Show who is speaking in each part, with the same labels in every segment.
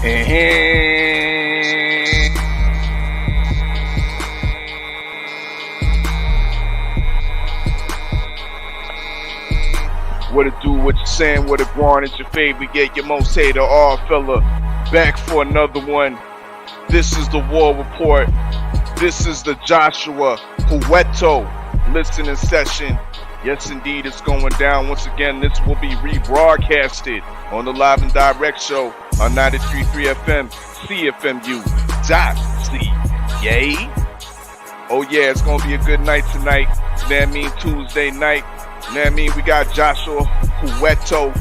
Speaker 1: What it do, what you saying, what it going, it's your favorite, yeah, your most hated Oddfella, back for another one. This is the War Report. This is the Joshua Houeto listening session. Yes, indeed, it's going down. Once again, this will be rebroadcasted on the Live and Direct show on 93.3 FM, CFMU.C. Yay. Oh, yeah, it's going to be a good night tonight. You know what I mean? Tuesday night. You know what I mean? We got Joshua Houeto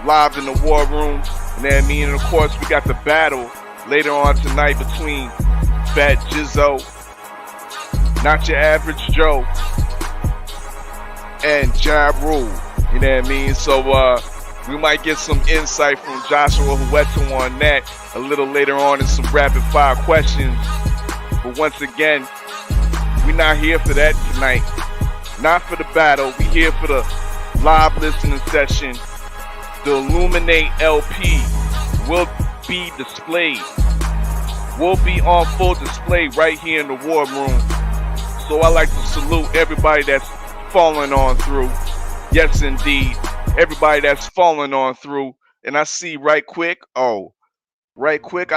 Speaker 1: live in the war room. You know what I mean? And, of course, we got the battle later on tonight between Fat Jizzo, Not Your Average Joe, and Ja Rule. You know what I mean? So we might get some insight from Joshua Houeto on that a little later on in some rapid fire questions. But once again, we're not here for that tonight. Not for the battle. We here for the live listening session. The Illuminate LP will be displayed. Will be on full display right here in the war room. So I like to salute everybody that's falling on through. Yes, indeed. Everybody that's falling on through. And I see right quick, I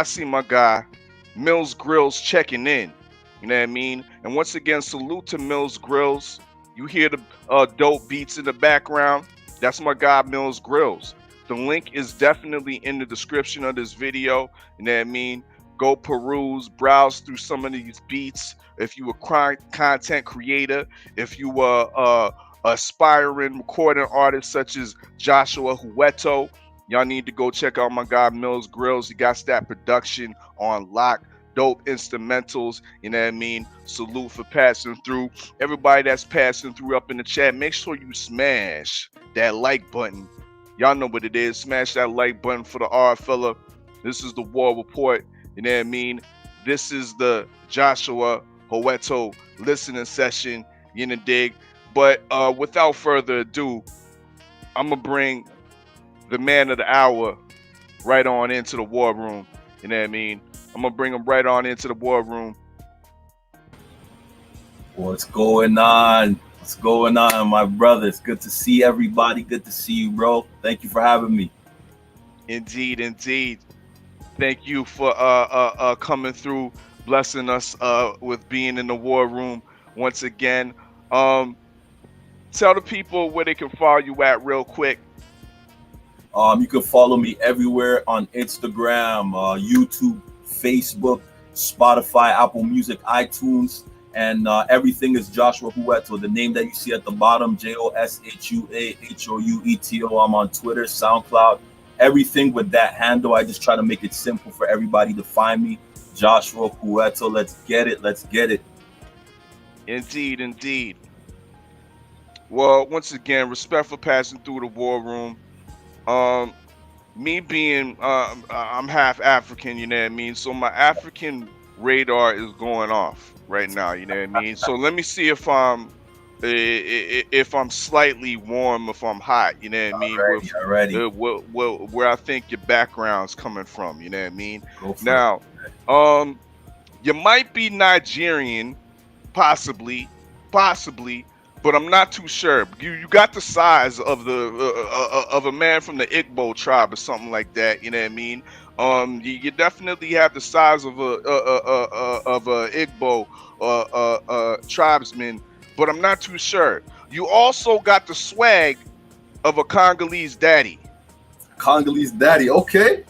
Speaker 1: see my guy, Millz Grillz, checking in. You know what I mean? And once again, salute to Millz Grillz. You hear the dope beats in the background. That's my guy, Millz Grillz. The link is definitely in the description of this video. You know what I mean? Go peruse, browse through some of these beats. If you a content creator, if you a aspiring recording artist such as Joshua Houeto, y'all need to go check out my guy Millz Grillz. He got that production on lock. Dope instrumentals, you know what I mean? Salute for passing through. Everybody that's passing through up in the chat, make sure you smash that like button. Y'all know what it is. Smash that like button for the Oddfella. This is the War Report. You know what I mean? This is the Joshua Houeto listening session. You know, dig? But without further ado, I'm going to bring the man of the hour right on into the war room. You know what I mean? I'm going to bring him right on into the war room.
Speaker 2: What's going on? What's going on, my brother? It's good to see everybody. Good to see you, bro. Thank you for having me.
Speaker 1: Indeed, indeed. Thank you for coming through, blessing us with being in the war room once again. Tell the people where they can follow you at real quick.
Speaker 2: You can follow me everywhere on Instagram, YouTube, Facebook, Spotify, Apple Music, iTunes, and everything is Joshua Houeto. The name that you see at the bottom, JOSHUAHOUETO. I'm on Twitter, SoundCloud, everything with that handle. I just try to make it simple for everybody to find me. Joshua Houeto. Let's get it. Let's get it.
Speaker 1: Indeed, indeed. Well, once again, respect for passing through the war room. Me being, I'm half African, you know what I mean? So my African radar is going off right now, you know what I mean? So let me see if I'm slightly warm, if I'm hot, you know what I mean?
Speaker 2: Already.
Speaker 1: Where I think your background's coming from, you know what I mean?
Speaker 2: Now,
Speaker 1: you might be Nigerian, possibly, but I'm not too sure. You got the size of of a man from the Igbo tribe or something like that. You know what I mean? You definitely have the size of a Igbo tribesman, but I'm not too sure. You also got the swag of a Congolese daddy.
Speaker 2: Congolese daddy, okay.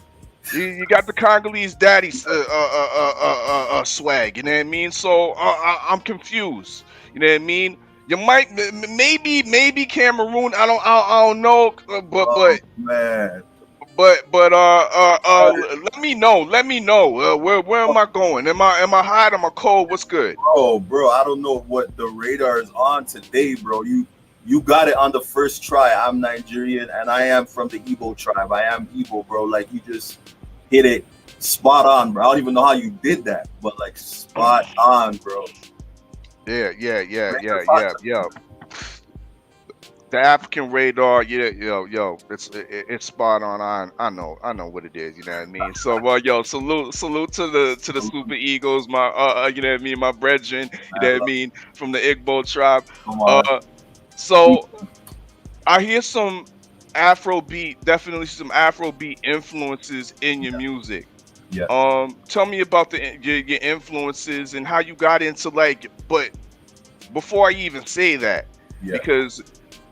Speaker 1: You got the Congolese daddy swag. You know what I mean? So I'm confused. You know what I mean? You might, maybe Cameroon. I don't know, but
Speaker 2: man.
Speaker 1: But let me know. Where am I going? Am I hot? Am I cold? What's good?
Speaker 2: Bro, I don't know what the radar is on today, bro. You got it on the first try. I'm Nigerian and I am from the Igbo tribe. I am Igbo, bro. Like, you just hit it spot on, bro. I don't even know how you did that, but like spot on, bro.
Speaker 1: Yeah. The African radar, yeah, it's spot on. I know what it is. You know what I mean. So, yo, salute to the Super Eagles, my you know what I mean, my brethren. You know what I mean, from the Igbo tribe.
Speaker 2: Come on.
Speaker 1: So I hear some definitely some Afrobeat influences in your music.
Speaker 2: Yeah.
Speaker 1: Tell me about your influences and how you got into but before I even say that,
Speaker 2: Yeah.
Speaker 1: because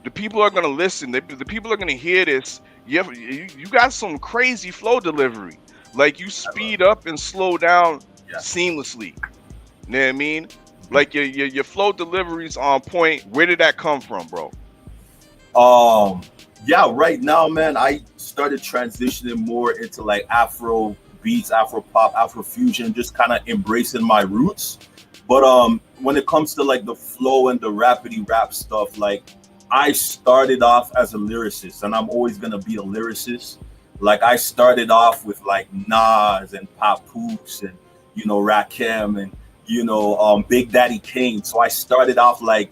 Speaker 1: the people are gonna listen. The people are gonna hear this. You got some crazy flow delivery. Like you speed up and slow down seamlessly. You know what I mean? Like your flow delivery's on point. Where did that come from, bro?
Speaker 2: Yeah, right now, man, I started transitioning more into like Afro beats, Afro pop, Afro fusion, just kind of embracing my roots. But when it comes to like the flow and the rapidy rap stuff, like I started off as a lyricist, and I'm always gonna be a lyricist. Like I started off with like Nas and Papoose and Rakim and Big Daddy Kane. So I started off like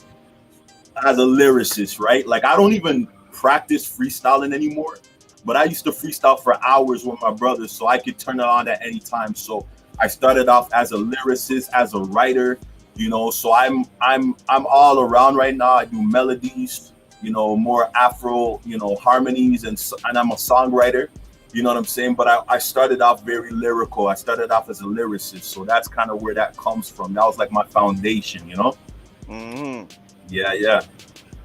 Speaker 2: as a lyricist, right? Like I don't even practice freestyling anymore, but I used to freestyle for hours with my brothers, so I could turn it on at any time. So I started off as a lyricist, as a writer, So I'm all around right now. I do melodies, more Afro, harmonies, and I'm a songwriter. You know what I'm saying? But I started off very lyrical. I started off as a lyricist, so that's kind of where that comes from. That was like my foundation,
Speaker 1: Mm-hmm.
Speaker 2: Yeah.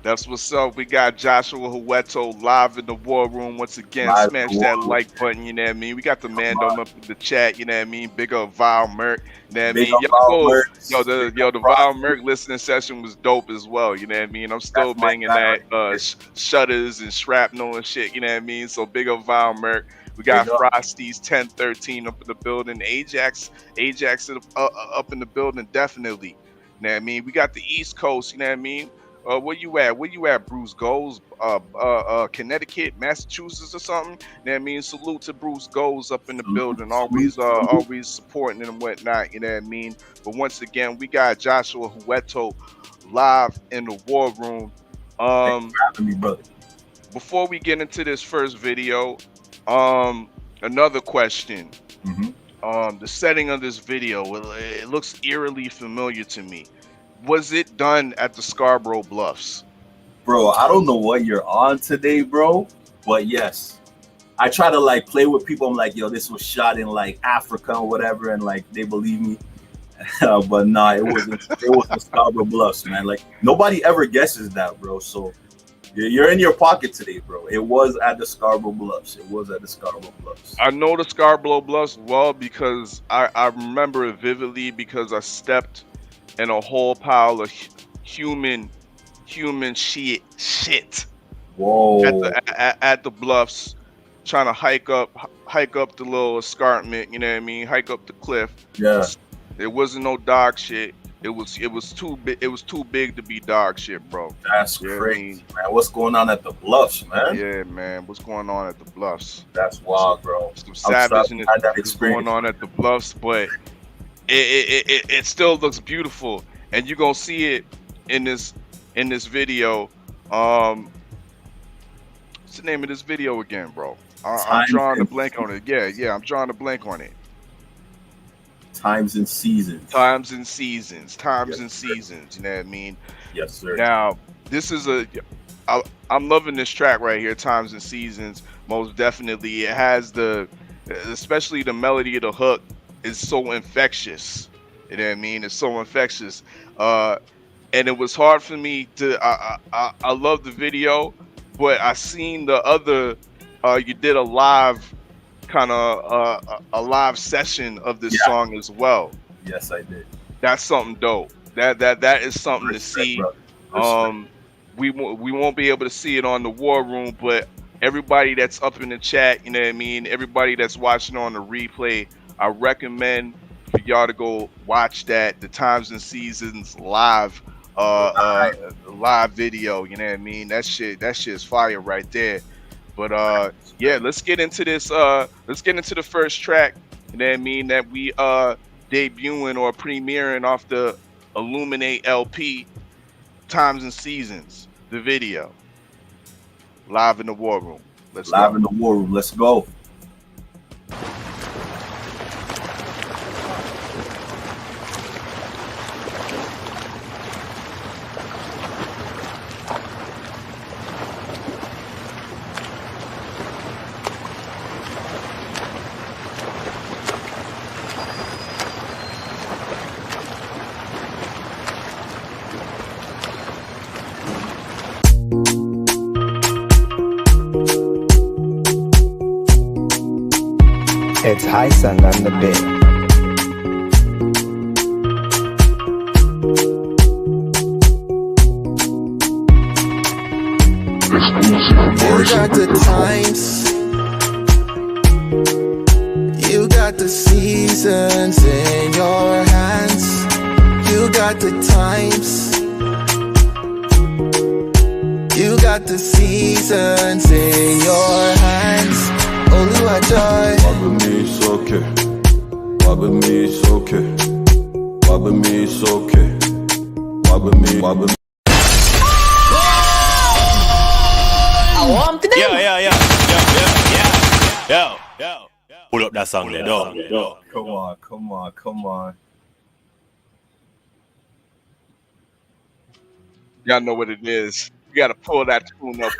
Speaker 1: That's what's up. We got Joshua Houeto live in the war room once again.
Speaker 2: Live
Speaker 1: Smash that like button, you know what I mean? We got the man up in the chat, you know what I mean? Big up Vile Merc, you know what I mean? The Vile Merc listening session was dope as well, you know what I mean? I'm still banging that shutters and shrapnel and shit, you know what I mean? So big up Vile Merc. We got Frosty's 1013 up in the building. Ajax up in the building, definitely. You know what I mean? We got the East Coast, you know what I mean? Where you at? Where you at, Bruce Goes? Connecticut, Massachusetts, or something. You know what I mean? Salute to Bruce Goes up in the building, always supporting and whatnot. You know what I mean? But once again, we got Joshua Houeto live in the war room.
Speaker 2: Thanks for having me, brother.
Speaker 1: Before we get into this first video, another question.
Speaker 2: Mm-hmm.
Speaker 1: The setting of this video, it looks eerily familiar to me. Was it done at the Scarborough Bluffs?
Speaker 2: Bro, I don't know what you're on today, bro, but yes. I try to like play with people. I'm like, yo, this was shot in like Africa or whatever, and like they believe me. But nah, it wasn't. It was the Scarborough Bluffs, man. Like nobody ever guesses that, bro. So you're in your pocket today, bro. It was at the Scarborough Bluffs. It was at the Scarborough Bluffs.
Speaker 1: I know the Scarborough Bluffs well because I remember it vividly because I stepped in a whole pile of human shit.
Speaker 2: Whoa.
Speaker 1: At the bluffs, trying to hike up the little escarpment, you know what I mean? Hike up the cliff.
Speaker 2: Yeah.
Speaker 1: There wasn't no dog shit. It was too big to be dog shit, bro.
Speaker 2: That's crazy, man. What's going on at the bluffs, man?
Speaker 1: Yeah, man. What's going on at the bluffs?
Speaker 2: That's wild, bro.
Speaker 1: Some savageness is going on at the bluffs, but it still looks beautiful, and you're gonna see it in this video. What's the name of this video again, bro? I'm drawing a blank on it. Yeah, I'm drawing a blank on it.
Speaker 2: Times and Seasons.
Speaker 1: Times and Seasons. You know what I mean?
Speaker 2: Yes, sir.
Speaker 1: Now, this is I'm loving this track right here, Times and Seasons. Most definitely, it has especially the melody of the hook is so infectious. You know what I mean? It's so infectious. And it was hard for me to. I love the video, but I seen the other. You did a live a live session of this song as well.
Speaker 2: Yes, I did.
Speaker 1: That's something dope. That is something to see. We won't be able to see it on the War Room, but everybody that's up in the chat, you know what I mean? Everybody that's watching on the replay, I recommend for y'all to go watch the Times and Seasons live video, you know what I mean? That shit's fire right there. But yeah, let's get into this let's get into the first track, you know what I mean, that we debuting or premiering off the Illuminate LP, Times and Seasons, the video. Live in the War Room.
Speaker 2: Live in the War Room. Let's go.
Speaker 3: It's Hyson on the bit.
Speaker 4: You got the times, you got the seasons in your hands. You got the times, you got the seasons in your hands. Oluwajoy.
Speaker 5: Wabami is okay. Wabami is okay. Wabami is okay. Wabami.
Speaker 6: Yo. Pull up that song there, dog.
Speaker 2: Come on.
Speaker 1: Y'all know what it is. You gotta pull that tune up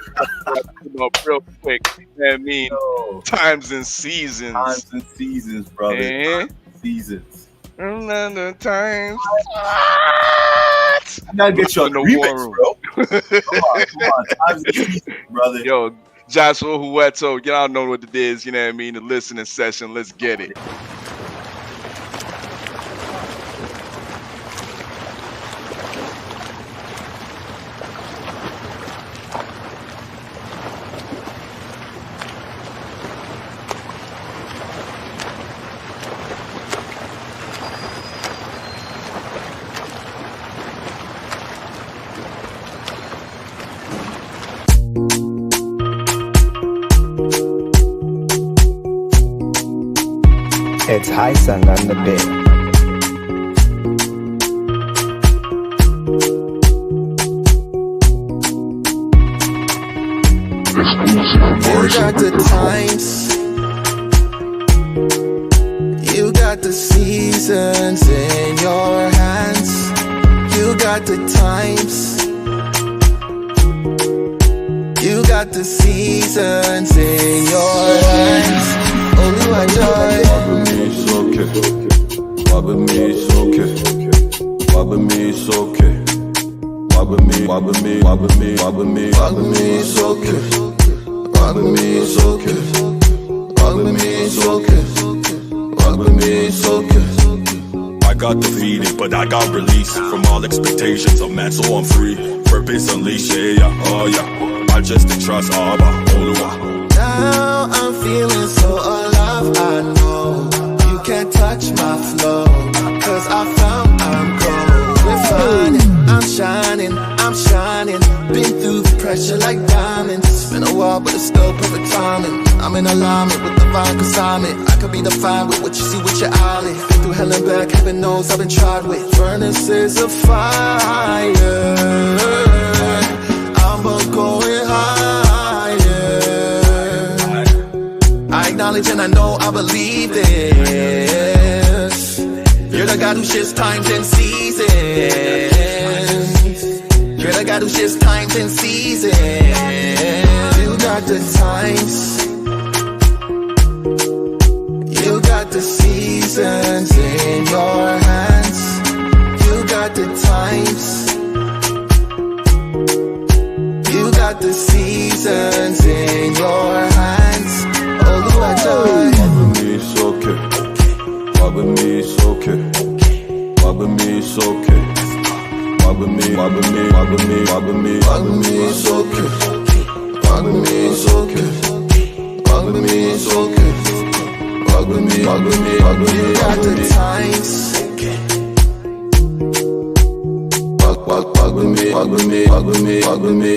Speaker 1: real quick. You know what I mean?
Speaker 2: Yo.
Speaker 1: Times and seasons.
Speaker 2: Times and seasons, brother. Times and seasons.
Speaker 1: Another time.
Speaker 2: I gotta get you a remix, bro. Come on. Times and seasons, brother.
Speaker 1: Yo, Joshua Houeto, y'all know what it is. You know what I mean? The listening session. Let's get it.
Speaker 3: It's Hyson on the bit.
Speaker 4: You got the times, you got the seasons in your hands. You got the times, you got the seasons in your hands. Oluwajoy.
Speaker 5: Wabami is okay. Wabami is okay. Wabami is okay. Wabami is okay. Wabami is okay. Wabami is okay.
Speaker 6: I got the feeling, but I got release from all expectations of man, so I'm free. Purpose unleashed, oh yeah. I just trust Abba, Oluwa.
Speaker 4: Now I'm feeling so alive. I know you can't touch my flow, 'cause I found I'm gold. Refining, I'm shining. Been through the pressure like diamonds. It's been a while, but it's still perfect timing. I'm in alignment with divine consignment. I could be defined with what you see with your eyelid. Been through hell and back, heaven knows I've been tried with furnaces of fire. I'm going higher. I acknowledge and I know I believe this. You're the God who shifts times and seasons. You're the God who shifts times and seasons. You got the times, you got the seasons in your hands. You got the times, you got the seasons in your hands. Oluwajoy.
Speaker 5: Wabami is okay. Wabami is okay. Wabami is okay. Wabami is okay. Wabami is okay. Wabami is okay.
Speaker 4: You got the times,
Speaker 5: Wabami.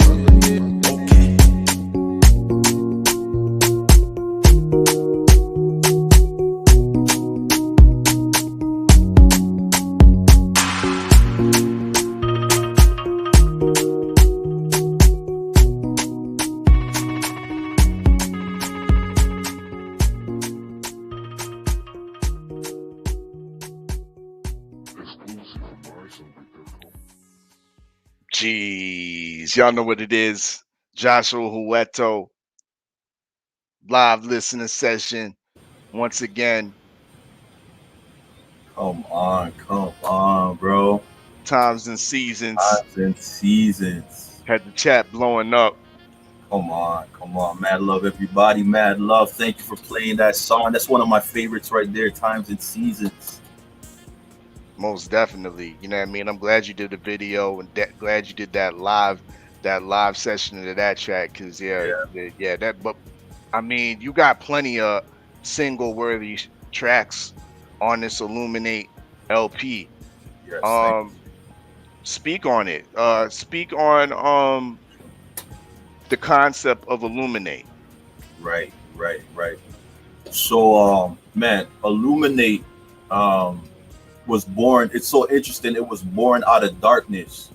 Speaker 1: Jeez, y'all know what it is. Joshua Houeto, live listening session. Once again,
Speaker 2: Come on, bro.
Speaker 1: times and seasons.
Speaker 2: Times and seasons.
Speaker 1: Had the chat blowing up.
Speaker 2: Come on. Mad love, everybody. Mad love. Thank you for playing that song. That's one of my favorites right there. Times and seasons.
Speaker 1: Most definitely. You know what I mean? I'm glad you did the video and glad you did that live session into that track. Cause yeah, that. But I mean, you got plenty of single worthy tracks on this Illuminate LP.
Speaker 2: Yes,
Speaker 1: Speak on it. Speak on the concept of Illuminate.
Speaker 2: Right. So man, Illuminate was born. It's so interesting. It was born out of darkness.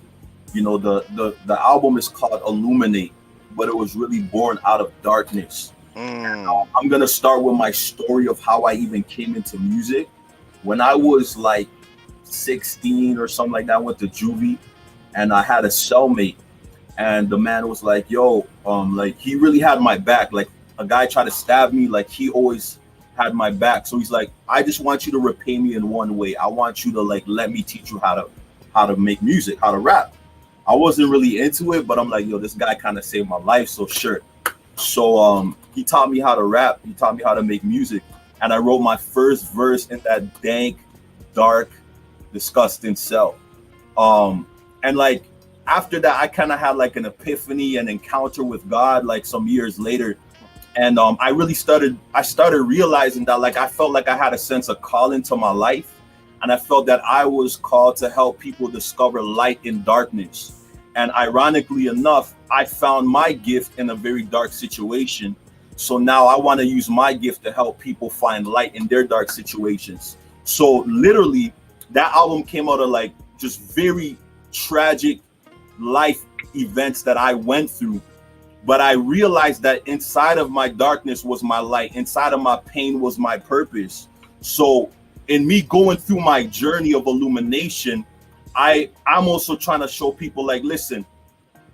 Speaker 2: You know, the album is called Illuminate, but it was really born out of darkness. I'm gonna start with my story of how I even came into music. When I was like 16 or something like that, I went to juvie, and I had a cellmate, and the man was like, "Yo, like he really had my back. Like a guy tried to stab me, like he always had my back. So he's like, I just want you to repay me in one way. I want you to like let me teach you how to make music, how to rap." I wasn't really into it, but I'm like, yo, this guy kind of saved my life, so sure. So he taught me how to rap. He taught me how to make music, and I wrote my first verse in that dank, dark, disgusting cell. And like after that, I kind of had like an epiphany, an encounter with God, like some years later. And I started realizing that like I felt like I had a sense of calling to my life, and I felt that I was called to help people discover light in darkness. And ironically enough, I found my gift in a very dark situation. So now I want to use my gift to help people find light in their dark situations. So literally, that album came out of like just very tragic life events that I went through. But I realized that inside of my darkness was my light. Inside of my pain was my purpose. So in me going through my journey of illumination, I'm also trying to show people like, listen,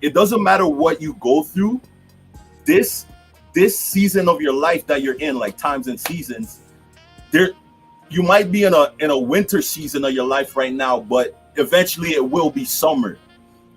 Speaker 2: it doesn't matter what you go through. This season of your life that you're in, like times and seasons, you might be in a winter season of your life right now, but eventually it will be summer,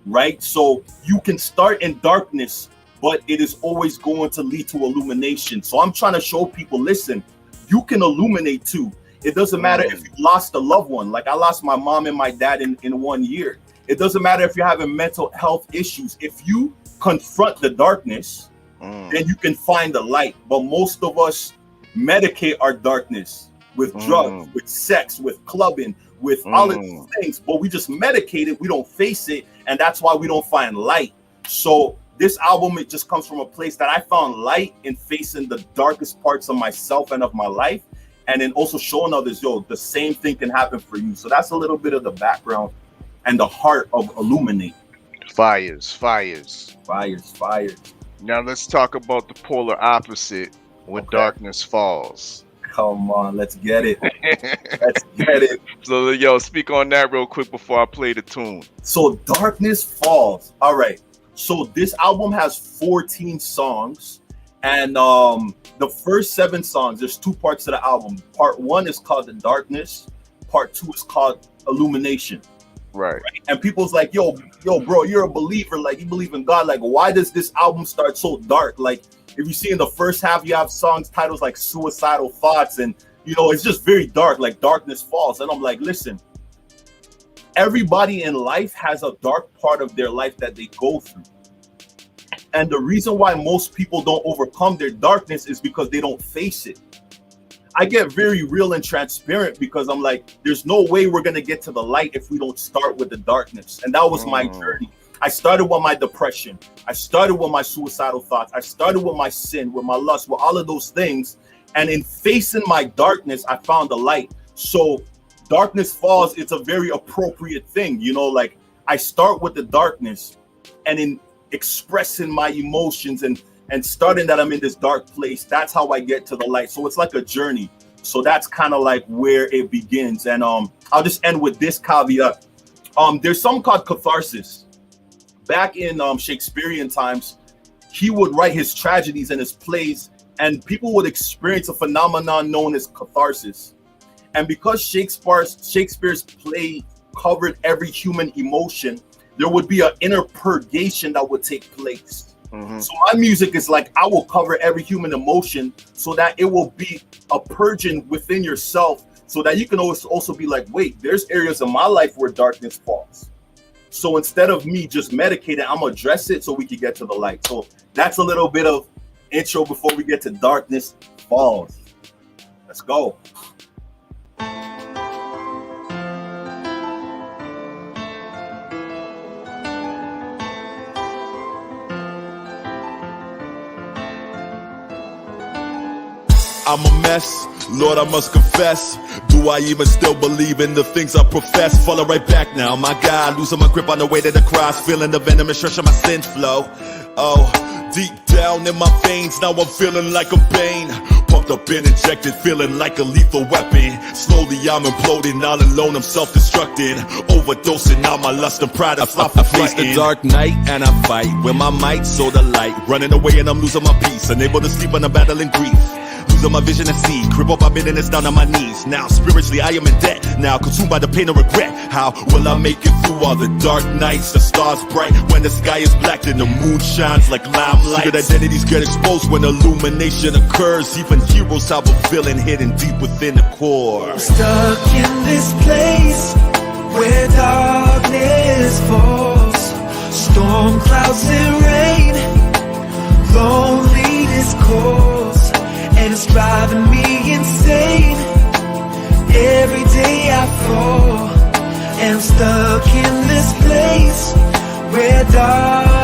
Speaker 2: right? So you can start in darkness, but it is always going to lead to illumination. So I'm trying to show people, listen, you can illuminate too. It doesn't matter if you lost a loved one. Like I lost my mom and my dad in 1 year. It doesn't matter if you're having mental health issues. If you confront the darkness, then you can find the light. But most of us medicate our darkness with drugs, with sex, with clubbing, with all of these things. But we just medicate it. We don't face it. And that's why we don't find light. So this album, it just comes from a place that I found light in facing the darkest parts of myself and of my life. And then also showing others, yo, the same thing can happen for you. So that's a little bit of the background and the heart of Illuminate.
Speaker 1: Fires. Now let's talk about the polar opposite when darkness falls.
Speaker 2: Come on, let's get it. Let's get it.
Speaker 1: So yo, speak on that real quick before I play the tune.
Speaker 2: So Darkness Falls. All right. So this album has 14 songs. And the first 7 songs, there's 2 parts to the album. Part 1 is called The Darkness. Part 2 is called Illumination.
Speaker 1: Right.
Speaker 2: And people's like, yo, bro, you're a believer. Like, you believe in God. Like, why does this album start so dark? Like, if you see in the first half, you have songs titles like Suicidal Thoughts. And, you know, it's just very dark, like Darkness Falls. And I'm like, listen, everybody in life has a dark part of their life that they go through. And the reason why most people don't overcome their darkness is because they don't face it. I get very real and transparent because I'm like, there's no way we're going to get to the light if we don't start with the darkness. And that was my journey. I started with my depression. I started with my suicidal thoughts. I started with my sin, with my lust, with all of those things. And in facing my darkness, I found the light. So Darkness Falls, it's a very appropriate thing. You know, like I start with the darkness, and in expressing my emotions and starting that I'm in this dark place, that's how I get to the light. So it's like a journey. So that's kind of like where it begins. And I'll just end with this caveat. There's something called catharsis. back in Shakespearean times, he would write his tragedies and his plays, and people would experience a phenomenon known as catharsis. And because Shakespeare's play covered every human emotion, there would be an inner purgation that would take place. So my music is like, I will cover every human emotion so that it will be a purging within yourself, so that you can also be like, wait, there's areas in my life where darkness falls. So instead of me just medicating, I'm gonna address it so we can get to the light. So that's a little bit of intro before we get to Darkness Falls. Let's go.
Speaker 6: I'm a mess, Lord, I must confess. Do I even still believe in the things I profess? Falling right back now, my God, losing my grip on the way to the cross, feeling the venomous rush of my sin flow. Oh, deep down in my veins, now I'm feeling like I'm Bane. Pumped up and injected, feeling like a lethal weapon. Slowly I'm imploding, all alone I'm self-destructing. Overdosing on my lust and pride, I face the dark night and I fight with my might, so the light. Running away and I'm losing my peace, unable to sleep and I'm battling grief. Losing my vision to see, crippled by bitterness down on my knees. Now spiritually I am in debt, now consumed by the pain and regret. How will I make it through all the dark nights? The stars bright when the sky is black and the moon shines like limelight. Secret identities get exposed when illumination occurs. Even heroes have a villain hidden deep within the core.
Speaker 4: Stuck in this place where darkness falls, storm clouds and rain, loneliness calls, and it's driving me insane. Every day I fall, and I'm stuck in this place where darkness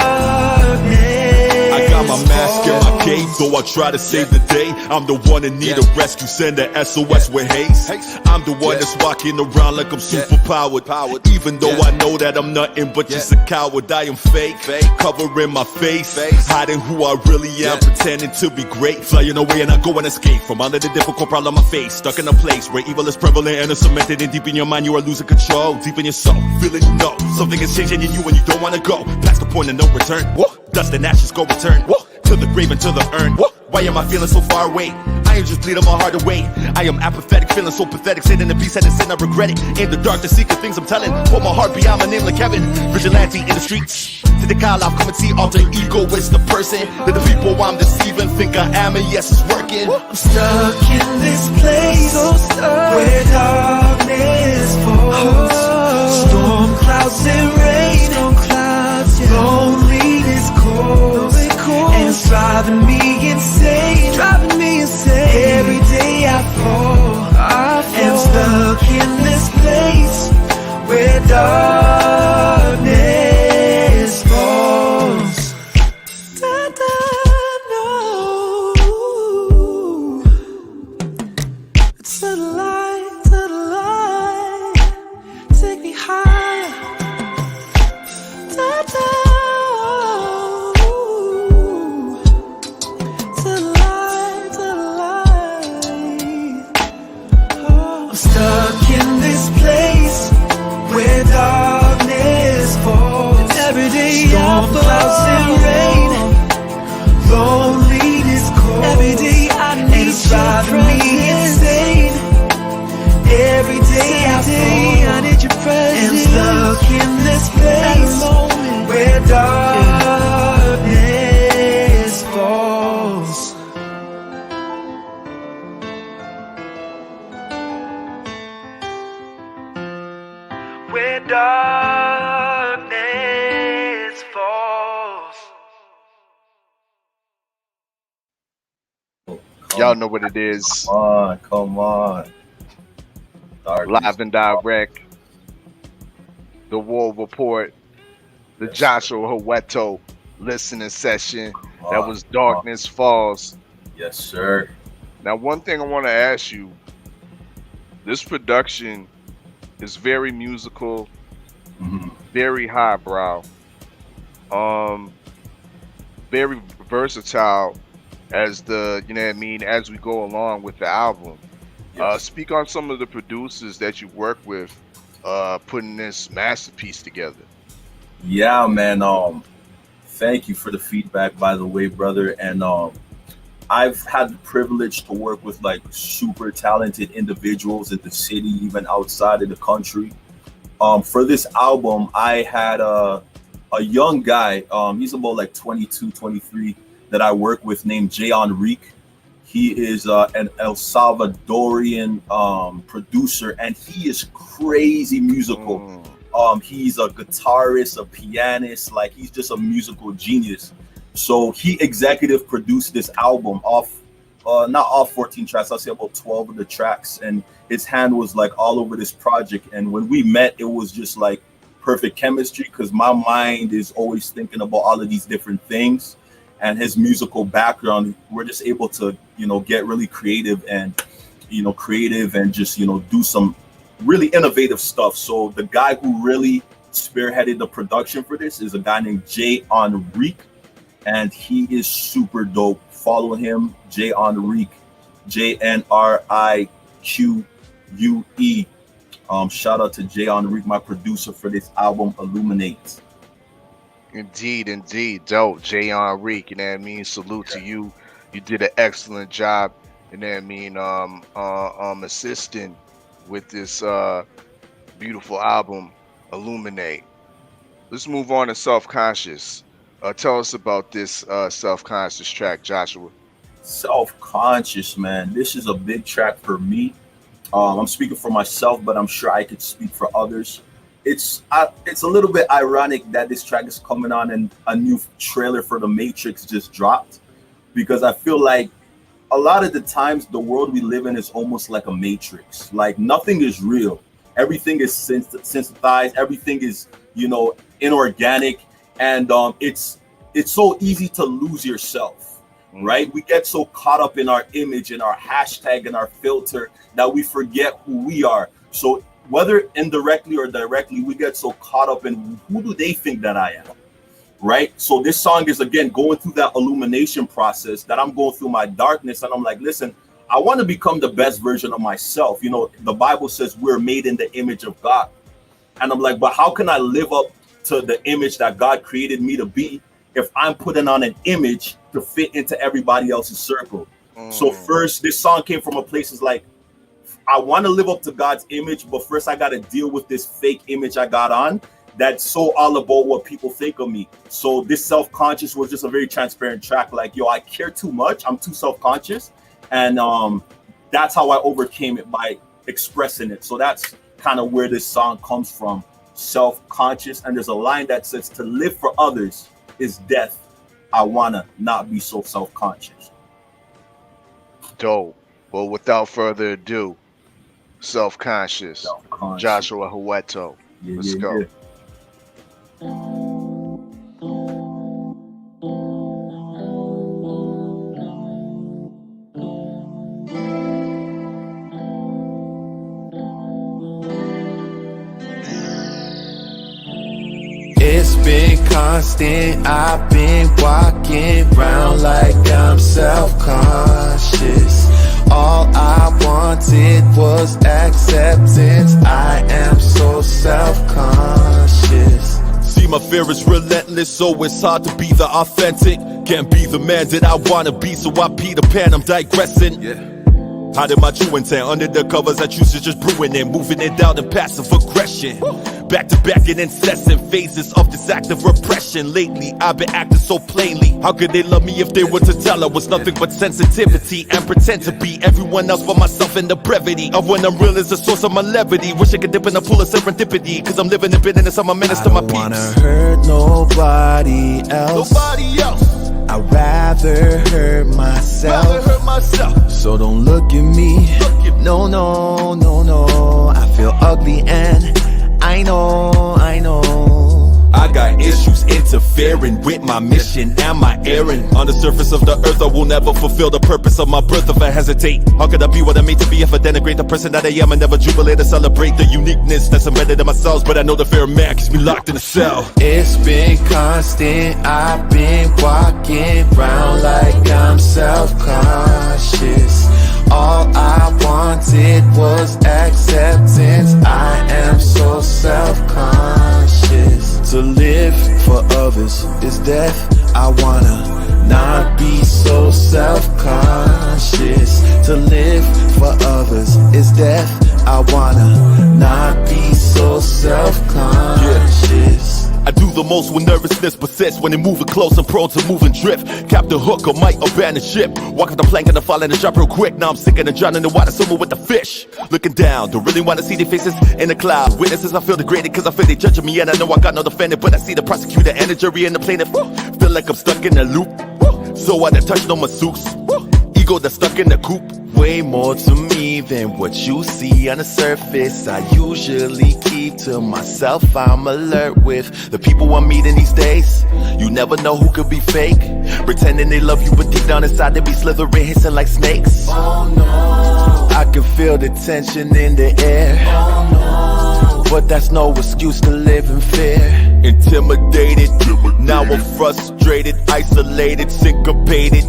Speaker 6: I got my mask and my cape, though I try to save the day. I'm the one in need of rescue, send a SOS with haste. I'm the one that's walking around like I'm superpowered. Even though I know that I'm nothing but just a coward, I am fake, covering my face, hiding who I really am, pretending to be great. Flying away and I go and escape from under the difficult problem I face. Stuck in a place where evil is prevalent and it's cemented in deep in your mind. You are losing control, deep in your soul, feeling you know something is changing in you and you don't want to go past the point of no return. Dust and ashes go return to the grave and to the urn. Why am I feeling so far away? I ain't just bleeding my heart away. I am apathetic, feeling so pathetic, sitting in peace and sin, I regret it. In the dark, the secret things I'm telling, put my heart beyond my name like Kevin. Vigilante in the streets, to the call off, come and see alter ego is the person that the people I'm deceiving think I am, and yes, it's working.
Speaker 4: I'm stuck in this place, where darkness falls, storm clouds and rain, loneliness calls, and it's driving me insane. Every day I fall, and I'm stuck in this place where darkness falls. No. To the light, take me higher. Stuck in this place where darkness falls. Every day storm clouds and rain, loneliness calls. Every day I need your presence. Every day I need your presence. And stuck in this place where darkness falls. Where darkness falls.
Speaker 1: Y'all know what it is.
Speaker 2: Come on. Darkness.
Speaker 1: Live and direct. The War Report. The Joshua Houeto listening session. That was Darkness Falls.
Speaker 2: Yes, sir.
Speaker 1: Now, one thing I want to ask you. This production is very musical, very highbrow, very versatile as as we go along with the album. Yes. Speak on some of the producers that you work with putting this masterpiece together.
Speaker 2: Yeah, man. Thank you for the feedback, by the way, brother. And I've had the privilege to work with like super talented individuals in the city, even outside of the country. For this album, I had a young guy. He's about like 22, 23 that I work with named Jay Enrique. He is an El Salvadorian producer, and he is crazy musical. He's a guitarist, a pianist, like he's just a musical genius. So he executive produced this album off, not all 14 tracks, I'll say about 12 of the tracks. And his hand was like all over this project. And when we met, it was just like perfect chemistry because my mind is always thinking about all of these different things. And his musical background, we're just able to, get really creative and just, do some really innovative stuff. So the guy who really spearheaded the production for this is a guy named Jay Enrique, and he is super dope. Follow him, Jay Enrique, JNRIQUE. Shout out to Jay Enrique, my producer for this album, Illuminate.
Speaker 1: Indeed, dope. Jay Enrique, you know what I mean? Salute to you. You did an excellent job, you know what I mean, assisting with this beautiful album, Illuminate. Let's move on to Self-Conscious. Tell us about this Self-Conscious track, Joshua.
Speaker 2: Self-Conscious, man. This is a big track for me. I'm speaking for myself, but I'm sure I could speak for others. It's a little bit ironic that this track is coming on and a new trailer for The Matrix just dropped, because I feel like a lot of the times the world we live in is almost like a matrix. Like nothing is real. Everything is synthesized. Everything is, inorganic. And it's so easy to lose yourself, right? We get so caught up in our image and our hashtag and our filter that we forget who we are. So whether indirectly or directly, we get so caught up in who do they think that I am, right? So this song is, again, going through that illumination process that I'm going through my darkness. And I'm like, listen, I want to become the best version of myself. The Bible says we're made in the image of God. And I'm like, but how can I live up to the image that God created me to be if I'm putting on an image to fit into everybody else's circle? So first, this song came from a place is like, I want to live up to God's image, but first I got to deal with this fake image I got on that's so all about what people think of me. So this Self-Conscious was just a very transparent track. Like, yo, I care too much. I'm too self-conscious. And that's how I overcame it, by expressing it. So that's kind of where this song comes from, self-conscious. And there's a line that says, to live for others is death. I want to not be so self-conscious.
Speaker 1: Dope. Well, without further ado, Self-Conscious, Joshua Houeto. Let's go.
Speaker 2: Yeah.
Speaker 4: It's been constant, I've been walking around like I'm self-conscious. All I wanted was acceptance, I am so self-conscious.
Speaker 6: See, my fear is relentless, so it's hard to be the authentic. Can't be the man that I wanna be, so I Peter Pan, I'm digressing. Hiding my true intent under the covers I choose to just brewing it, moving it out in passive aggression. Back to back in incessant phases of this active repression. Lately, I've been acting so plainly. How could they love me if they were to tell I was nothing but sensitivity and pretend to be everyone else but myself in the brevity of when I'm real is the source of my levity. Wish I could dip in a pool of serendipity, cause I'm living in bitterness, I'm a menace to my peace.
Speaker 4: I don't wanna hurt nobody else. I'd rather hurt myself. So don't look at me. No, no, no, no. I feel ugly and I know.
Speaker 6: I got issues interfering with my mission and my errand. On the surface of the earth, I will never fulfill the purpose of my birth if I hesitate. How could I be what I'm made to be if I denigrate the person that I am and never jubilate or celebrate the uniqueness that's embedded in myself? But I know the fear of man keeps me locked in a cell.
Speaker 4: It's been constant, I've been walking around like I'm self-conscious. All I wanted was acceptance, I am so self-conscious. To live self-conscious. To live for others is death. I wanna not be so self-conscious.
Speaker 6: I do the most when nervousness persists. When they're moving close, I'm prone to move and drift. Captain Hook or might abandon ship. Walk up the plank and I fall in the drop real quick. Now I'm sinking and drowning in the water, swimming with the fish. Looking down, don't really want to see their faces in the cloud. Witnesses, I feel degraded cause I feel they judging me. And I know I got no defendant, but I see the prosecutor and the jury and the plaintiff. Feel like I'm stuck in a loop. So I done touched on my suits. Ego that's stuck in the coop. Way more to me than what you see on the surface. I usually keep to myself. I'm alert with the people I'm meeting these days. You never know who could be fake, pretending they love you, but deep down inside they be slithering, hissing like snakes.
Speaker 4: Oh no,
Speaker 6: I can feel the tension in the air.
Speaker 4: oh no,
Speaker 6: But that's no excuse to live in fear. Intimidated, now I'm frustrated, isolated, syncopated.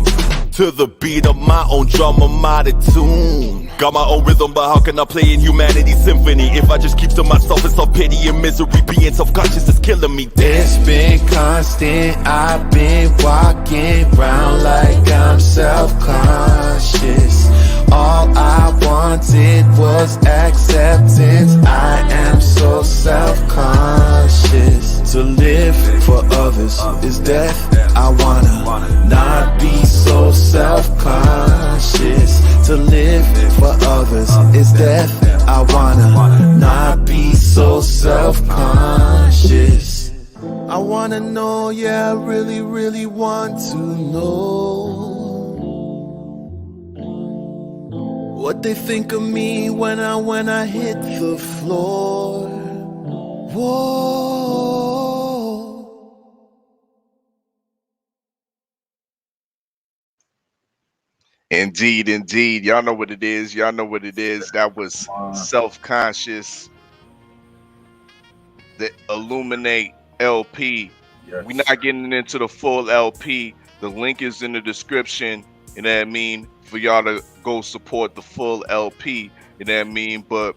Speaker 6: To the beat of my own drum, I'm out of tune. Got my own rhythm, but how can I play in humanity's symphony? If I just keep to myself, it's self-pity and misery. Being self-conscious is killing me.
Speaker 4: it's been constant. I've been walking around like I'm self-conscious. All I wanted was acceptance. I am so self-conscious. To live for others is death. I wanna not be so self-conscious. To live for others is death. I wanna not be so self-conscious. I wanna know, yeah, I really, really want to know what they think of me when I hit the floor. Whoa.
Speaker 1: Indeed, indeed. Y'all know what it is. Y'all know what it is. That was Self-Conscious, the Illuminate LP.
Speaker 2: Yes.
Speaker 1: We're not getting into the full LP. The link is in the description, you know what I mean, for y'all to go support the full LP, you know what I mean? But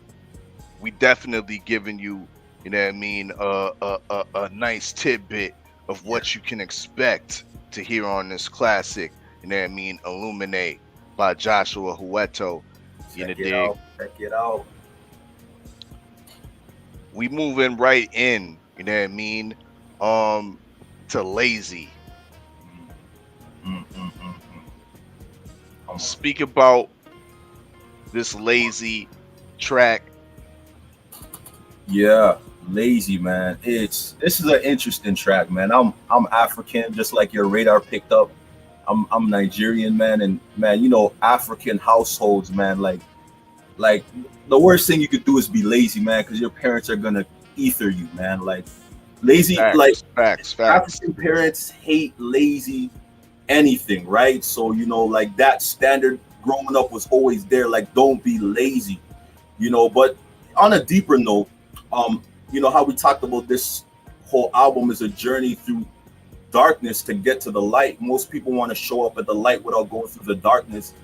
Speaker 1: we definitely giving you, you know what I mean, a nice tidbit of what you can expect to hear on this classic, you know what I mean, Illuminate by Joshua Houeto.
Speaker 2: Check it out. Check it out.
Speaker 1: We moving right in, you know what I mean, to Lazy. Speak about this Lazy track.
Speaker 2: Yeah, Lazy, man. This is an interesting track, man. I'm African, just like your radar picked up. I'm Nigerian, man, and man, you know, African households, man, like the worst thing you could do is be lazy, man, because your parents are gonna ether you, man. Like lazy,
Speaker 1: Facts.
Speaker 2: African parents hate lazy anything, right? So, you know, like that standard growing up was always there, like don't be lazy, you know. But on a deeper note, you know how we talked about this whole album is a journey through darkness to get to the light. Most people want to show up at the light without going through the darkness.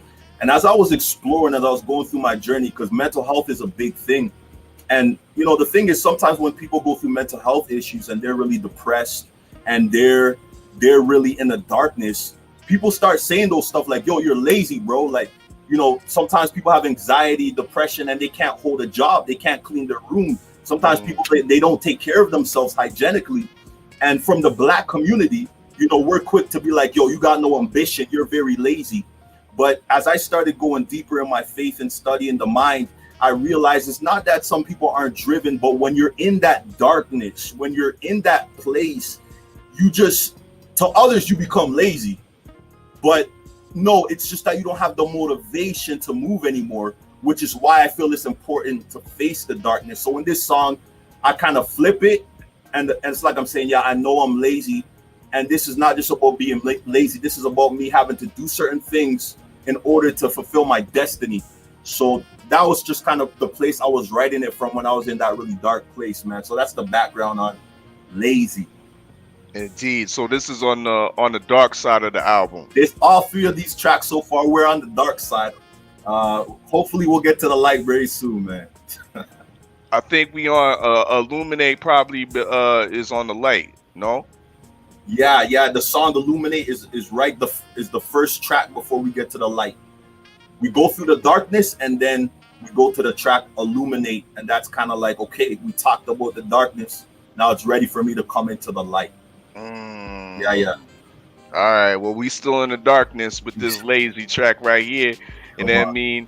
Speaker 2: And as I was exploring, as I was going through my journey, because mental health is a big thing. And, you know, the thing is, sometimes when people go through mental health issues and they're really depressed and they're really in the darkness, people start saying those stuff like, yo, you're lazy, bro. Like, you know, sometimes people have anxiety, depression, and they can't hold a job. They can't clean their room. Sometimes people, they don't take care of themselves hygienically. And from the Black community, you know, we're quick to be like, yo, you got no ambition. You're very lazy. But as I started going deeper in my faith and studying the mind, I realized it's not that some people aren't driven, but when you're in that darkness, when you're in that place, you just, to others, you become lazy. But no, it's just that you don't have the motivation to move anymore, which is why I feel it's important to face the darkness. So in this song, I kind of flip it. And it's like I'm saying, yeah, I know I'm lazy. And this is not just about being lazy. This is about me having to do certain things in order to fulfill my destiny. So that was just kind of the place I was writing it from when I was in that really dark place, man. So that's the background on Lazy.
Speaker 1: Indeed. So this is on the dark side of the album.
Speaker 2: There's all three of these tracks so far. We're on the dark side. Hopefully we'll get to the light very soon, man.
Speaker 1: I think we on Illuminate probably is on the light, no?
Speaker 2: Yeah. The song Illuminate is right. Is the first track before we get to the light. We go through the darkness and then we go to the track Illuminate, and that's kind of like, okay, we talked about the darkness. Now it's ready for me to come into the light. Yeah.
Speaker 1: All right. Well, we still in the darkness with this Lazy track right here. And then I mean,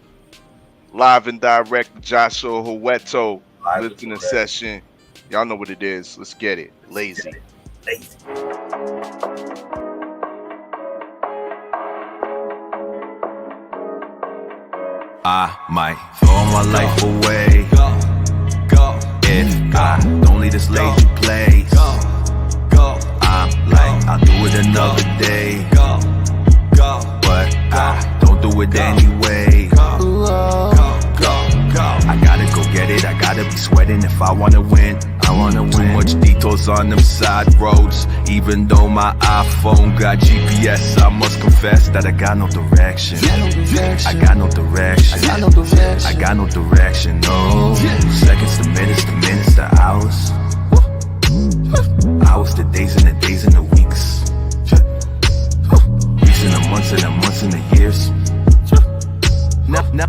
Speaker 1: live and direct, Joshua Houeto listening session. Y'all know what it is. Let's get it. Lazy.
Speaker 5: I might throw my life away if I don't leave this lazy place. I'm like, I'll do it another day, but I don't do it anyway. I gotta go get it, I gotta be sweating if I wanna win. Too much detours on them side roads. Even though my iPhone got GPS, I must confess that I got no direction. I got no direction. I got no direction, no. Seconds to minutes to hours. Hours to days and the days and the weeks. Weeks and the months and the months and the years.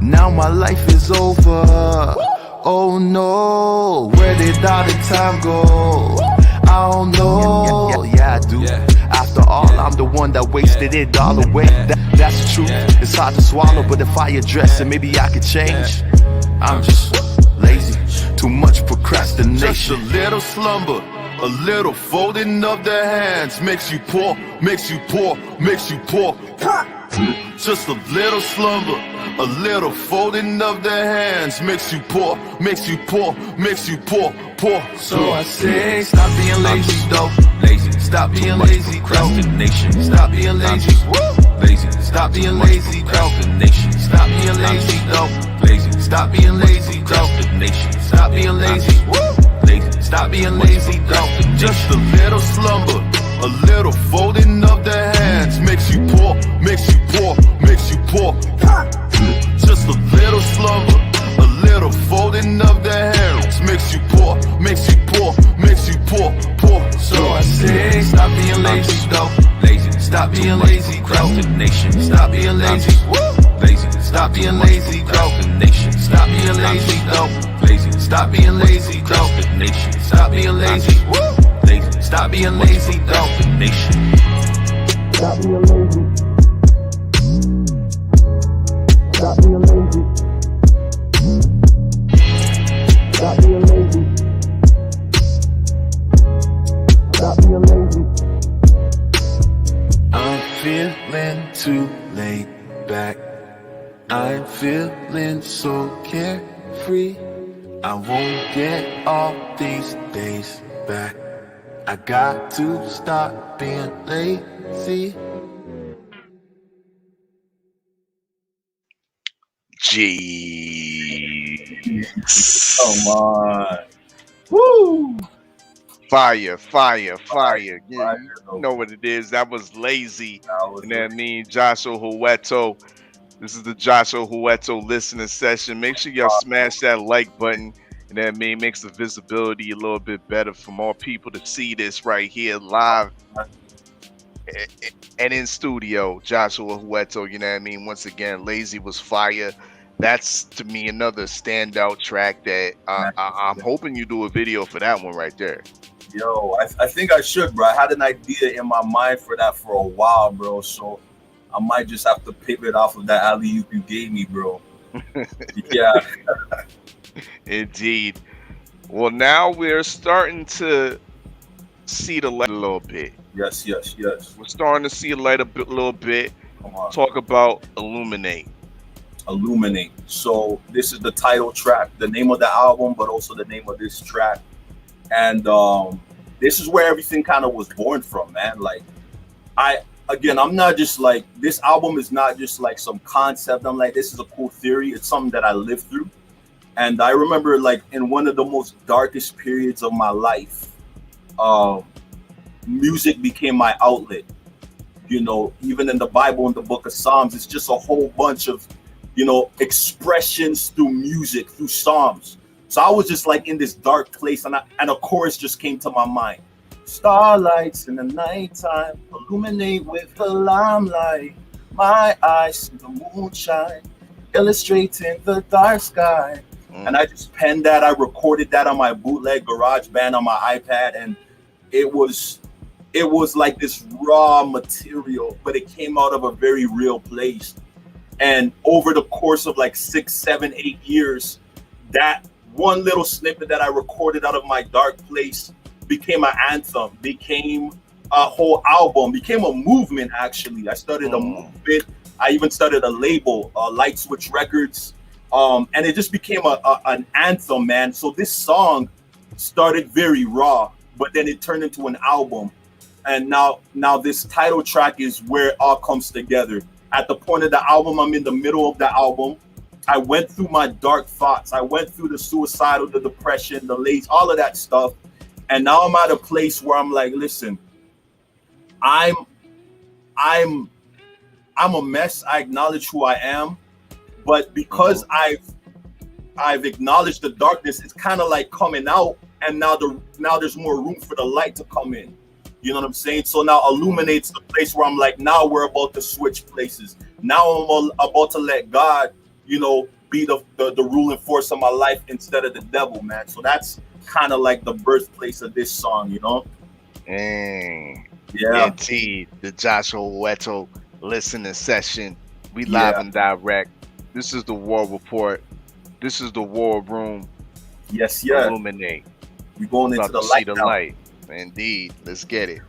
Speaker 5: Now my life is over. Oh no, where did all the time go? I don't know. Yeah, I do. After all, I'm the one that wasted it all away. That's the truth. It's hard to swallow, but if I address it, maybe I could change. I'm just lazy. Too much procrastination. Just a little slumber, a little folding of the hands makes you poor, makes you poor, makes you poor. Just a little slumber, a little folding of the hands makes you poor, makes you poor, makes you poor, poor. So I say, stop being lazy, though. Lazy, stop being lazy, procrastination. Stop being lazy, lazy. Stop being lazy, procrastination. Stop being lazy, though. Lazy, stop being lazy, procrastination. Stop being lazy, lazy. Stop being lazy, though. Just a little slumber, a little folding of the hands makes you poor, makes you poor, makes you poor. Just a little slumber, a little folding of the hands makes you poor, makes you poor, makes you poor, poor. So I say, stop being lazy, though. Lazy, stop being lazy, procrastination. Stop being lazy, lazy. Stop being lazy, procrastination. Stop being lazy, though. Lazy, stop being lazy, procrastination. Stop being lazy, lazy. Stop being lazy, procrastination. Stop being lazy. Stop being lazy. Stop being lazy. Stop being lazy. I'm feeling too laid back. I'm feeling so carefree. I won't get all these days back. I got to stop being lazy.
Speaker 1: Jeez.
Speaker 2: Come on. Woo!
Speaker 1: Fire. Yeah, you know what it is. That was Lazy. And then me, Joshua Houeto. This is the Joshua Houeto listening session. Make sure y'all smash that like button. And then makes the visibility a little bit better for more people to see this right here live and in studio. Joshua Houeto, you know what I mean? Once again, Lazy was fire. That's, to me, another standout track that I'm hoping you do a video for that one right there.
Speaker 2: Yo, I think I should, bro. I had an idea in my mind for that for a while, bro. So I might just have to pivot off of that alley-oop you gave me, bro. Yeah.
Speaker 1: Indeed. Well, now we're starting to see the light a little bit.
Speaker 2: Yes.
Speaker 1: We're starting to see the light a little bit.
Speaker 2: Come on.
Speaker 1: Talk about Illuminate.
Speaker 2: So this is the title track, the name of the album, but also the name of this track. And this is where everything kind of was born from, man. Like, I'm not just like, this album is not just like some concept. I'm like, this is a cool theory. It's something that I lived through. And I remember, like, in one of the most darkest periods of my life, music became my outlet. You know, even in the Bible, in the book of Psalms, it's just a whole bunch of, you know, expressions through music, through Psalms. So I was just like in this dark place, and a chorus just came to my mind. Starlights in the nighttime, illuminate with the limelight. My eyes see the moonshine, illustrating the dark sky. And I just penned that. I recorded that on my bootleg garage band on my iPad, and it was like this raw material, but it came out of a very real place. And over the course of like 6, 7, 8 years, that one little snippet that I recorded out of my dark place became an anthem, became a whole album, became a movement. Actually, I started a movement. I even started a label, LightSwitch Records, and it just became an anthem, man. So this song started very raw, but then it turned into an album, and now this title track is where it all comes together. At the point of the album, I'm in the middle of the album. I went through my dark thoughts. I went through the suicidal, the depression, the lazy, all of that stuff. And now I'm at a place where I'm like, listen, I'm a mess. I acknowledge who I am, but because I've acknowledged the darkness, it's kind of like coming out, and now there's more room for the light to come in. You know what I'm saying? So now Illuminate's the place where I'm like, now we're about to switch places. Now I'm about to let God, you know, be the ruling force of my life instead of the devil, man. So that's kind of like the birthplace of this song, you know?
Speaker 1: Yeah. Indeed. The Joshua Houeto listening session. We live and direct. This is the War Report. This is the War Room.
Speaker 2: Yes, yeah.
Speaker 1: Illuminate.
Speaker 2: We're going into the light now.
Speaker 1: Light. Indeed. Let's get it.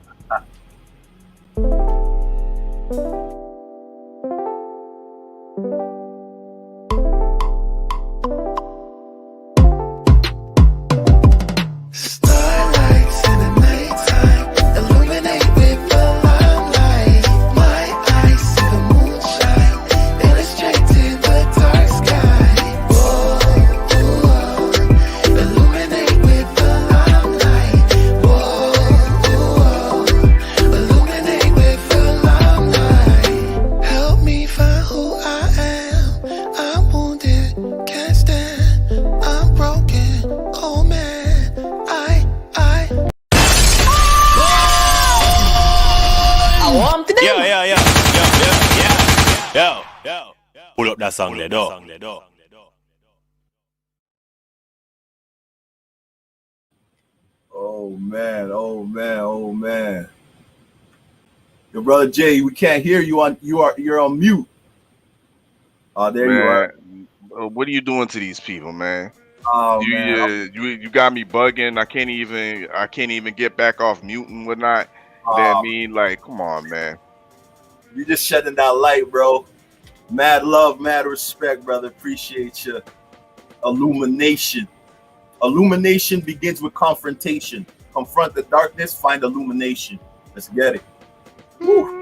Speaker 7: Pull up that song there, dog.
Speaker 2: Oh man. Your brother Jay, we can't hear you you're on mute. Oh, there you are.
Speaker 1: What are you doing to these people, man?
Speaker 2: Oh man.
Speaker 1: You got me bugging. I can't even get back off mute and whatnot. That mean, like, come on, man.
Speaker 2: You just shedding that light, bro. Mad love, mad respect, brother. Appreciate you. Illumination. Illumination begins with confrontation. Confront the darkness, find illumination. Let's get it. Woo.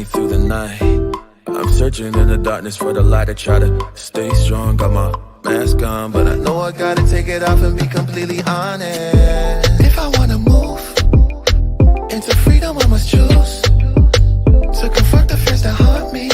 Speaker 4: Through the night, I'm searching in the darkness for the light. I try to stay strong, got my mask on, but I know I gotta take it off and be completely honest. If I wanna move into freedom, I must choose to confront the fears that haunt me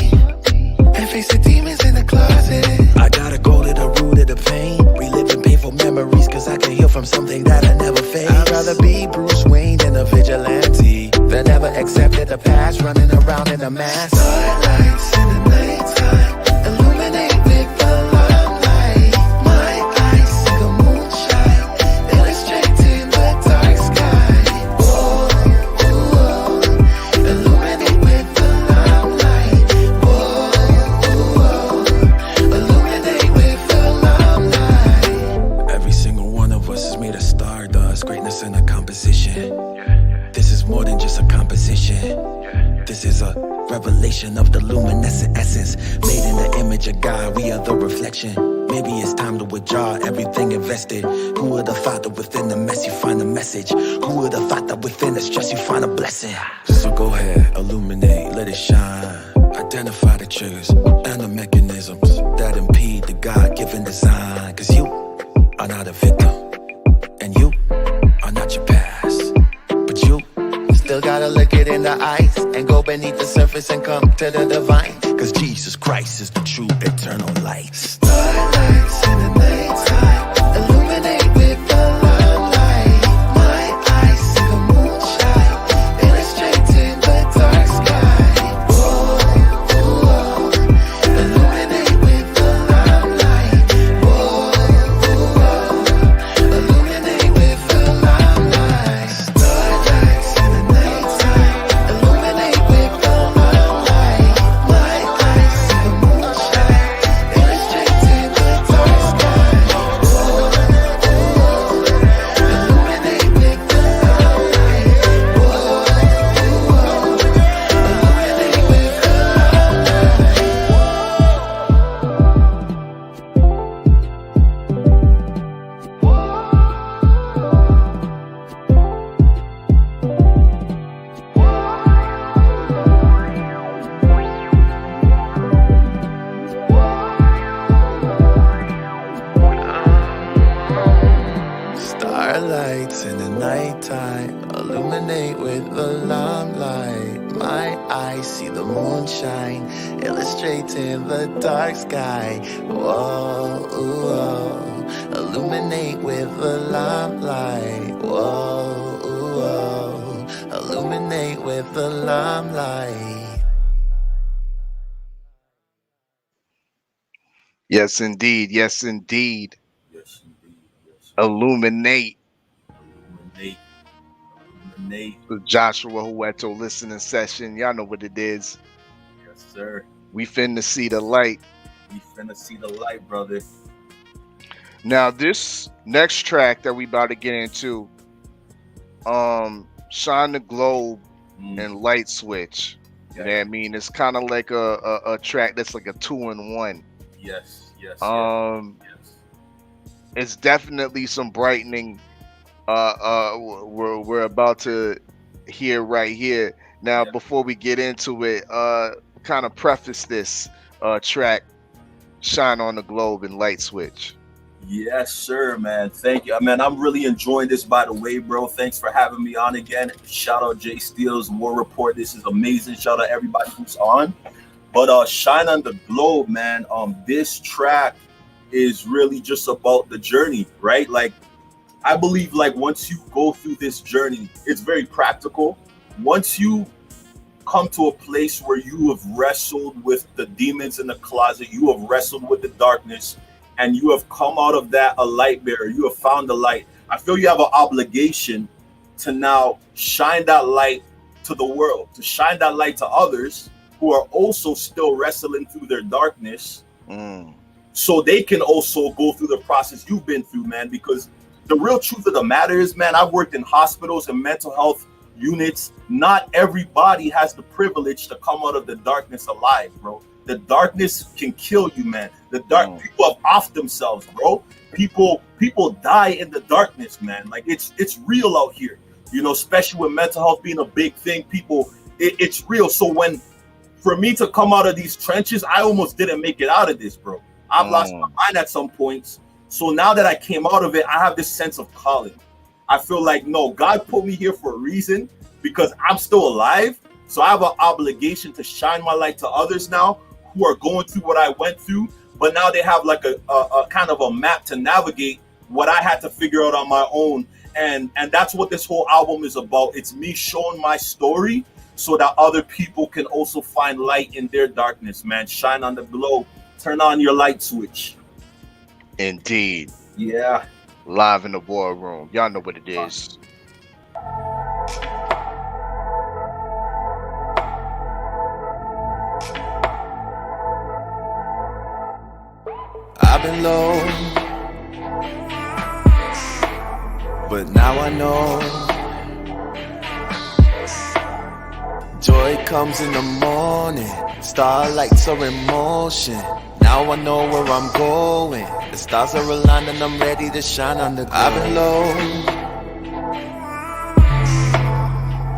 Speaker 4: and face the demons in the closet. I gotta go to the root of the pain, reliving painful memories, cause I can heal from something that I never faced. I'd rather be Bruce Wayne than a vigilante that never accepted the past, running around in a mask. Starlights in the nighttime, illuminate with the limelight. My eyes see the moonshine, illustrating the dark sky. Whoa, whoa, illuminate with the limelight. Whoa, illuminate with the limelight. Every single one of us is made of stardust, greatness in a composition.
Speaker 8: reflection of the luminescent essence. Made in the image of God, we are the reflection. Maybe it's time to withdraw everything invested. Who would have thought that within the mess you find a message? Who would have thought that within the stress you find a blessing? So go ahead, illuminate, let it shine. Identify the triggers and the mechanisms that impede the God-given design. Cause you are not a victim, and you are not your past, but you
Speaker 4: Still gotta look it in the eyes and go beneath the surface and come to the divine.
Speaker 8: cause Jesus Christ is the true eternal light.
Speaker 4: Starlights in the nighttime, illuminate with the limelight. My eyes see the moonshine, illustrating the dark sky. Whoa, whoa, illuminate with the limelight. Whoa, whoa, illuminate with the limelight. Starlights in the nighttime, illuminate with the limelight. My eyes see the moonshine, illustrating the dark sky. Whoa, whoa, illuminate with the limelight. Whoa, whoa, illuminate with the Starlights in the nighttime, illuminate with the limelight. My eyes see the moonshine, illustrating the dark sky. Whoa, whoa, illuminate with the limelight. Whoa, whoa, illuminate with the limelight.
Speaker 1: Yes, indeed. Yes, indeed.
Speaker 2: Yes, indeed. Yes.
Speaker 1: Illuminate.
Speaker 2: Illuminate. Illuminate.
Speaker 1: The Joshua Houeto listening session. Y'all know what it is.
Speaker 2: Yes, sir.
Speaker 1: We finna see the light.
Speaker 2: We finna see the light, brother.
Speaker 1: Now, this next track that we about to get into, Shine the Globe and LightSwitch. You know what I mean? It's kind of like a track that's like a 2-in-1.
Speaker 2: Yes, yes, yes.
Speaker 1: It's definitely some brightening. We're about to hear right here. Now, before we get into it, kind of preface this track, Shine on the Globe and LightSwitch.
Speaker 2: Yes, sir, man. Thank you. Man, I'm really enjoying this, by the way, bro. Thanks for having me on again. Shout out Jay Steele's War Report. This is amazing. Shout out everybody who's on. But Shine on the Globe, man, this track is really just about the journey, right? Like, I believe, like, once you go through this journey, it's very practical. Once you come to a place where you have wrestled with the demons in the closet, you have wrestled with the darkness, and you have come out of that a light bearer, you have found the light. I feel you have an obligation to now shine that light to the world, to shine that light to others who are also still wrestling through their darkness, so they can also go through the process you've been through, man. Because the real truth of the matter is, man, I've worked in hospitals and mental health units. Not everybody has the privilege to come out of the darkness alive, bro. The darkness can kill you, man. The dark people have off themselves, bro. People die in the darkness, man. Like, it's real out here, you know, especially with mental health being a big thing. It's real. So for me to come out of these trenches, I almost didn't make it out of this, bro. I've lost my mind at some points. So now that I came out of it, I have this sense of calling. I feel like, no, God put me here for a reason, because I'm still alive. So I have an obligation to shine my light to others now who are going through what I went through, but now they have like a kind of a map to navigate what I had to figure out on my own. And that's what this whole album is about. It's me showing my story so that other people can also find light in their darkness, man. Shine on the globe. Turn on your light switch.
Speaker 1: Indeed.
Speaker 2: Yeah.
Speaker 1: Live in the war room. Y'all know what it is.
Speaker 4: I've been low, but now I know Joy comes in the morning, starlights are in motion. Now I know where I'm going. The stars are aligned and I'm ready to shine on the glow. I've been low,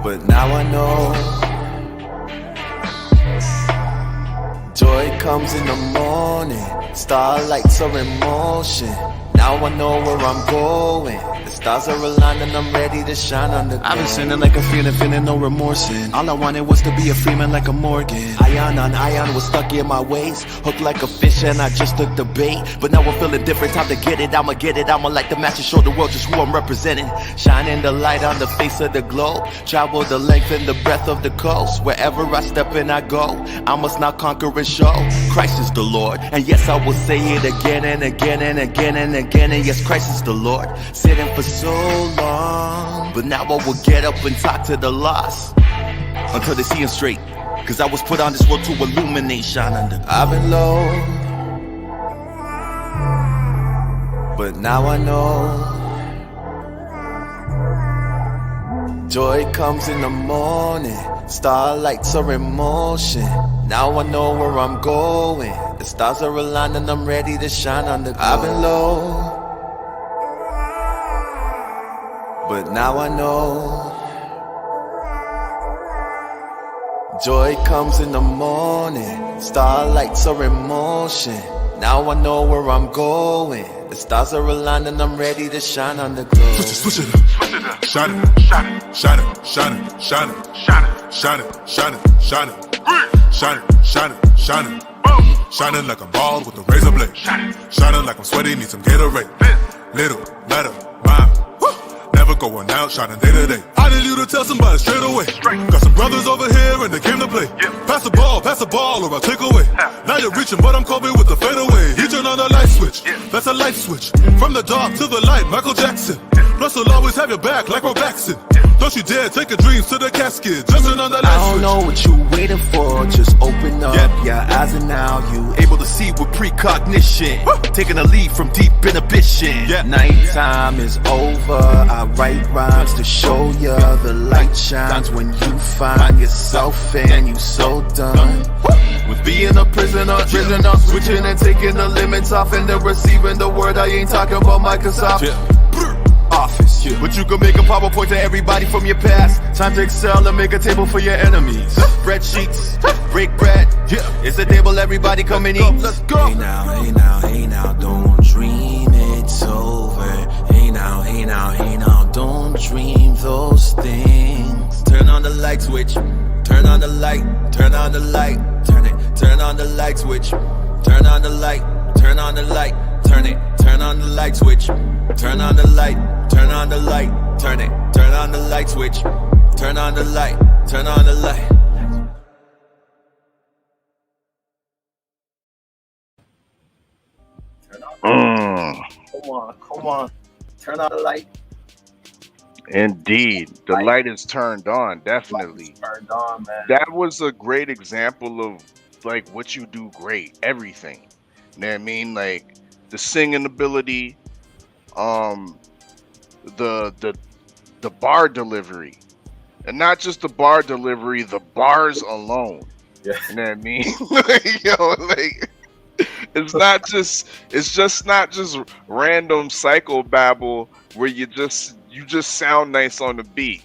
Speaker 4: but now I know. Joy comes in the morning, starlights are in motion. Now I know where I'm going. The stars are aligned and I'm ready to shine on the glow. I've been sinning like a feeling no remorse in. All I wanted was to be a Freeman like a Morgan. Ion on ion was stuck in my ways. Hooked like a fish and I just took the bait. But now I'm feeling different, time to get it. I'ma get it, I'ma like the match and show the world just who I'm representing. Shining the light on the face of the globe. Travel the length and the breadth of the coast. Wherever I step in I go. I must now conquer and show Christ is the Lord. And yes, I will say it again and again and again and again. And yes, Christ is the Lord. Sitting for so long, but now I will get up and talk to the lost until they see him straight. Cause I was put on this world to illuminate, shine under. I've been low, but now I know. Joy comes in the morning, starlights are in motion. Now I know where I'm going. The stars are aligned and I'm ready to shine on the glow. I've been low, but now I know. Joy comes in the morning, starlights are in motion. Now I know where I'm going. The stars are aligned and I'm ready to shine on the glow.
Speaker 6: Switch it up, shine it, shine it, shine it, shine it, shine it, shine it, shine it, shine it, shine it, shine it, shine it, shine it. Shining like I'm bald with a razor blade. Shining like I'm sweaty, need some Gatorade. Little, better, mine. Never going out, shining day to day. I need you to tell somebody straight away. Got some brothers over here and they came to play. Pass the ball, or I'll take away. Now you're reaching, but I'm Kobe with the fadeaway. You turn on the light switch, that's a light switch. From the dark to the light, Michael Jackson. Plus I'll always have your back like Robaxin. Don't you dare take your dreams to the casket. Just turn on the light switch.
Speaker 4: I don't know what you waiting for, just open up your eyes and now you able to see with precognition. Taking a lead from deep inhibition. Nighttime is over, I write rhymes to show ya the light shines when you find yourself and you so done with being a prisoner, switching and taking the limits off and then receiving the word. I ain't talking about Microsoft Office, but you can make a PowerPoint to everybody from your past. Time to excel and make a table for your enemies. Spreadsheets, break bread, it's a table everybody come and eat. Let's go. Hey now, hey now, hey now, don't dream it's over. Hey now, hey now, hey now, don't dream those things. Turn on the light switch, turn on the light, turn on the light, turn it, turn on the light switch, turn on the light, turn on the light, turn it, turn on the light switch, turn on the light, turn on the light, turn it, turn on the light switch, turn on the light, turn on the light.
Speaker 2: Come on. Turn on the light.
Speaker 1: Indeed. The light is turned on, definitely.
Speaker 2: Turned on, man.
Speaker 1: That was a great example of like what you do great. Everything. You know what I mean? Like the singing ability, the bar delivery. And not just the bar delivery, the bars alone.
Speaker 2: Yeah.
Speaker 1: You know what I mean? It's just not just random psychobabble where you just sound nice on the beat.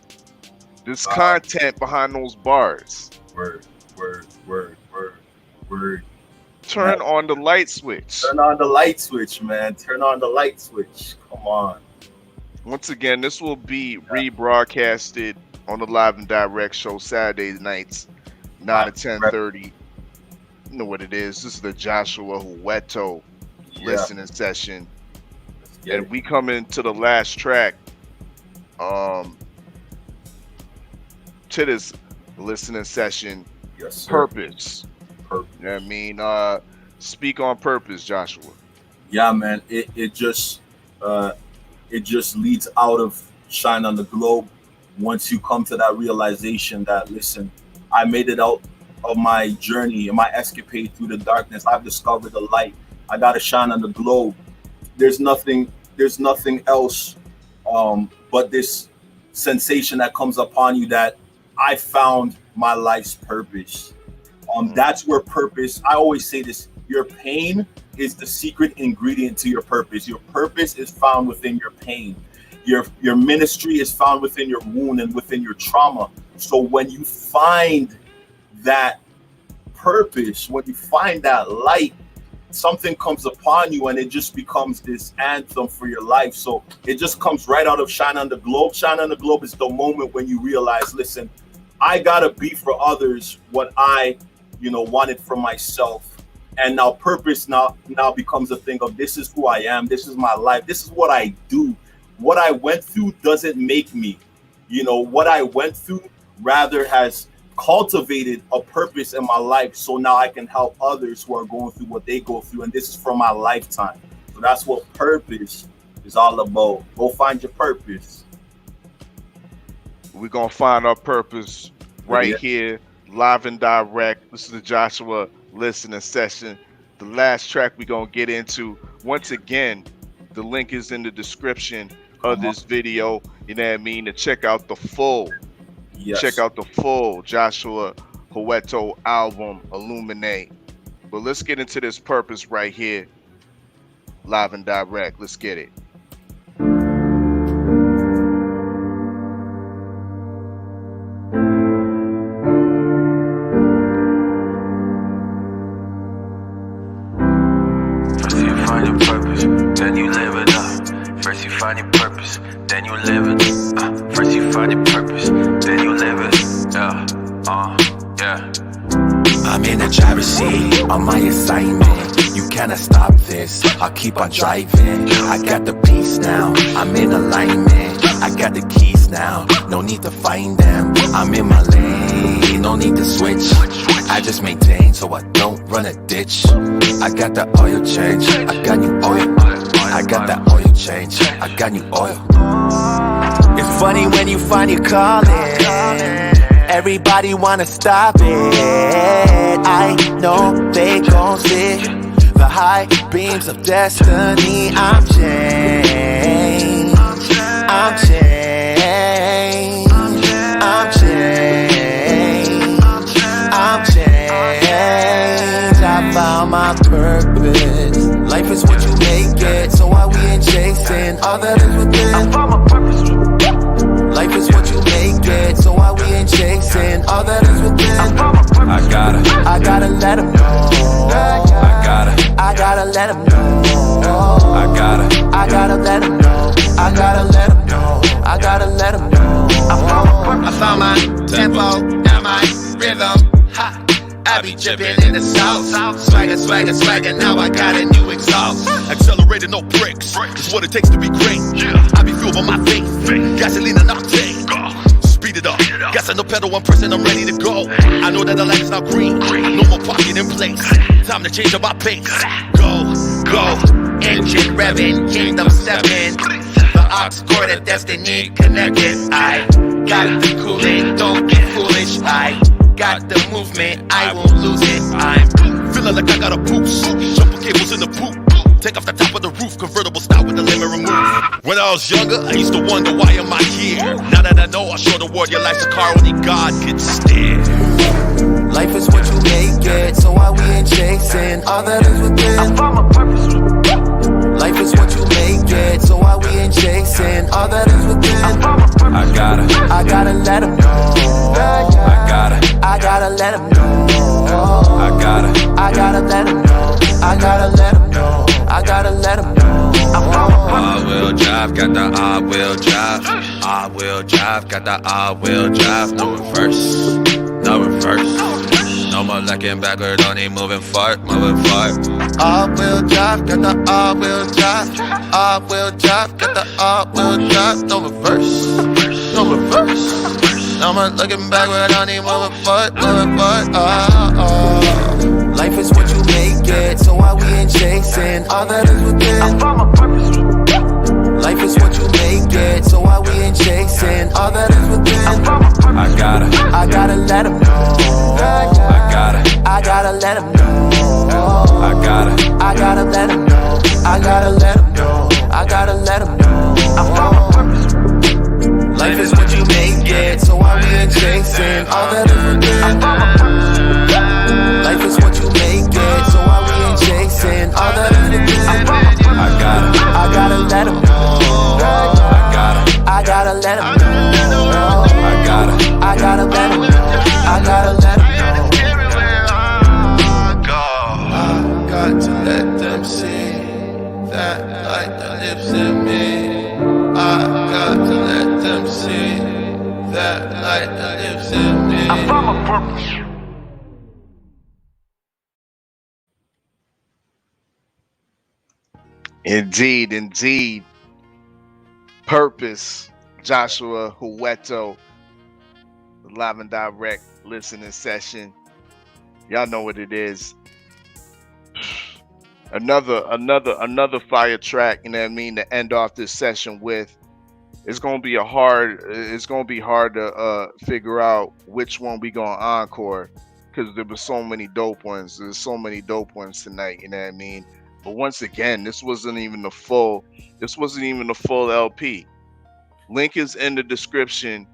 Speaker 1: There's content behind those bars.
Speaker 2: Word.
Speaker 1: Turn on the light switch.
Speaker 2: Turn on the light switch, man. Turn on the light switch. Come on.
Speaker 1: Once again, this will be rebroadcasted on the Live and Direct show Saturday nights, 9 to 10:30. You know what it is. This is the Joshua Houeto listening session. And we come into the last track to this listening session.
Speaker 2: Yes, sir.
Speaker 1: Purpose. You know what I mean? Speak on purpose, Joshua.
Speaker 2: Yeah, man. It just leads out of Shine on the Globe. Once you come to that realization that, listen, I made it out of my journey and my escapade through the darkness. I've discovered the light. I gotta shine on the globe. There's nothing else but this sensation that comes upon you that I found my life's purpose. That's where purpose, I always say this, your pain is the secret ingredient to your purpose. Your purpose is found within your pain. Your ministry is found within your wound and within your trauma. So when you find that purpose, when you find that light, something comes upon you and it just becomes this anthem for your life. So it just comes right out of Shine on the Globe. Shine on the Globe is the moment when you realize, listen, I gotta be for others what I, wanted for myself. And now purpose now becomes a thing of, this is who I am. This is my life. This is what I do. What I went through doesn't make me. What I went through rather has cultivated a purpose in my life. So now I can help others who are going through what they go through. And this is from my lifetime. So that's what purpose is all about. Go find your purpose.
Speaker 1: We're going to find our purpose right here, live and direct. This is the Joshua listening session. The last track we're going to get into, once again, the link is in the description of this video, to check out the full Joshua Houeto album, Illuminate. But let's get into this purpose right here, live and direct. Let's get it.
Speaker 9: Find your purpose, then you live it. First you find your purpose, then you live it. Yeah.
Speaker 8: I'm in the driver's seat on my assignment. You cannot stop this, I'll keep on driving. I got the peace now, I'm in alignment. I got the keys now, no need to find them. I'm in my lane, no need to switch. I just maintain so I don't run a ditch. I got the oil change, I got new oil. I got that oil change, I got new oil. It's funny when you find your calling, everybody wanna stop it. I know they gon' see the high beams of destiny. I'm changed, I'm changed, I'm changed, I'm changed. I found my purpose. Life is what you make it, so why we ain't chasing all that is within? I found my purpose. Life is what you make it, so why we ain't chasing all that is within? I found my purpose. I gotta let them know. I gotta let them know. I gotta let them know. I gotta let them know. I gotta let them know. I found my tempo and my rhythm. Ha. I be drippin' in the south. Swagger, swagger, swagger, now I got a new exhaust.
Speaker 6: Accelerated, no brakes, it's what it takes to be great. I be fueled by my faith, gasoline and octane. Speed it up, gas on the pedal, I'm pressing, I'm ready to go. I know that the light is now green, no more parking in place. Time to change up my pace. Go,
Speaker 9: engine revving, kingdom stepping. The ox cord of destiny connected. I got the cooling, don't get foolish. I got the movement, I won't lose it. I'm
Speaker 6: feeling like I got a boost. Jumper cables in the poop. Take off the top of the roof, convertible style with the limit removed. When I was younger, I used to wonder why am I here. Now that I know, I'll show the world your life's a car only God can steer.
Speaker 8: Life is what you make it, so why we ain't chasing all that is within?
Speaker 9: I found my purpose.
Speaker 8: Life is what you make it, so why we ain't chasing all that is within?
Speaker 9: I found my purpose.
Speaker 8: I gotta let them know. I gotta let them know. I gotta let them know. I gotta let them know. I gotta let them know.
Speaker 9: All-wheel drive, got the all-wheel drive. All-wheel drive, got the all-wheel drive. No reverse, no reverse. No more looking backward, only moving forward, moving forward.
Speaker 8: All-wheel drive, got the all-wheel drive. All-wheel drive, got the all-wheel drive. No reverse, no reverse. No more looking backward, only moving forward, moving forward. Life is what you make it, so why we ain't chasing all that is within?
Speaker 9: I found my purpose.
Speaker 8: Life is what you make it, so why we ain't chasing all that is within?
Speaker 9: I found my purpose.
Speaker 8: I gotta let them know. I gotta let them know. I gotta let them know. I gotta let them know. I gotta let them know.
Speaker 9: I found my purpose.
Speaker 8: Life is what you make it, so why we ain't chasing
Speaker 4: chasing all that different things. Life is what you make it, so why we ain't chasing all that different things. I gotta let him know. I gotta let him know. I gotta let him know. I gotta let him know. I got to let them see that light that lives in me. I got to let them see that light that lives in me. I found my purpose.
Speaker 1: Indeed, indeed. Purpose, Joshua Houeto, the live and direct listening session. Y'all know what it is. Another fire track, you know what I mean, to end off this session with. It's gonna be hard to figure out which one we gonna encore, because there were so many dope ones. There's so many dope ones tonight, you know what I mean? But once again, this wasn't even the full LP. Link is in the description.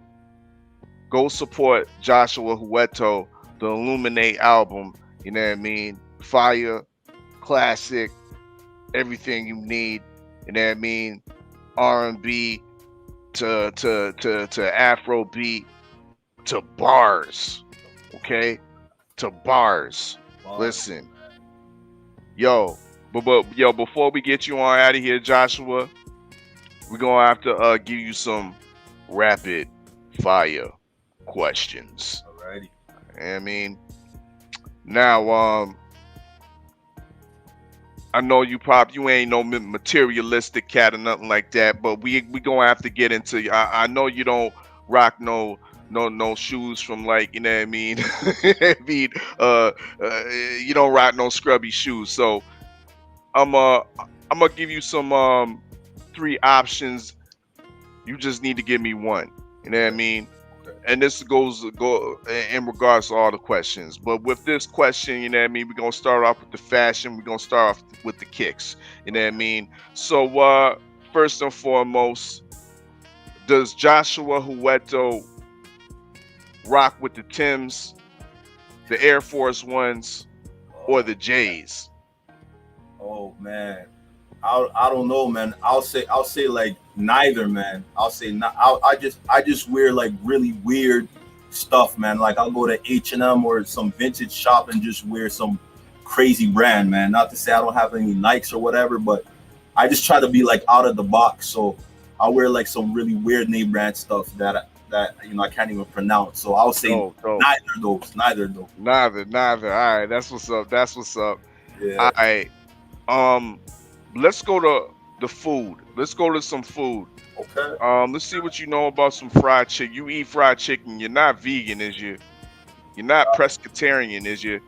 Speaker 1: Go support Joshua Houeto, the Illuminate album, you know what I mean? Fire, classic, everything you need, you know what I mean? R&B to Afrobeat to bars, okay? To bars. Listen, yo, but before we get you on out of here, Joshua, we're gonna have to give you some rapid fire questions.
Speaker 2: Alrighty.
Speaker 1: I mean, now, I know you ain't no materialistic cat or nothing like that, but we gonna have to get into. I know you don't rock no shoes from, like, you know what I mean. You don't rock no scrubby shoes, so I'm gonna give you some 3 options. You just need to give me one. You know what I mean? And this goes in regards to all the questions. But with this question, you know what I mean, we're going to start off with the fashion. We're going to start off with the kicks. You know what I mean? So first and foremost, does Joshua Houeto rock with the Timbs, the Air Force Ones, or the J's?
Speaker 2: Oh, man. I don't know, man. I'll say like neither, man. I'll say not. I just wear like really weird stuff, man. Like I'll go to H&M or some vintage shop and just wear some crazy brand, man. Not to say I don't have any Nikes or whatever, but I just try to be like out of the box. So I wear like some really weird name brand stuff that you know I can't even pronounce. So I'll say neither of those. Neither.
Speaker 1: All right, that's what's up.
Speaker 2: Yeah.
Speaker 1: All right. Let's go to the food. Let's go to some food.
Speaker 2: Okay.
Speaker 1: Let's see what you know about some fried chicken. You eat fried chicken. You're not vegan, is you? You're not pescatarian, is you?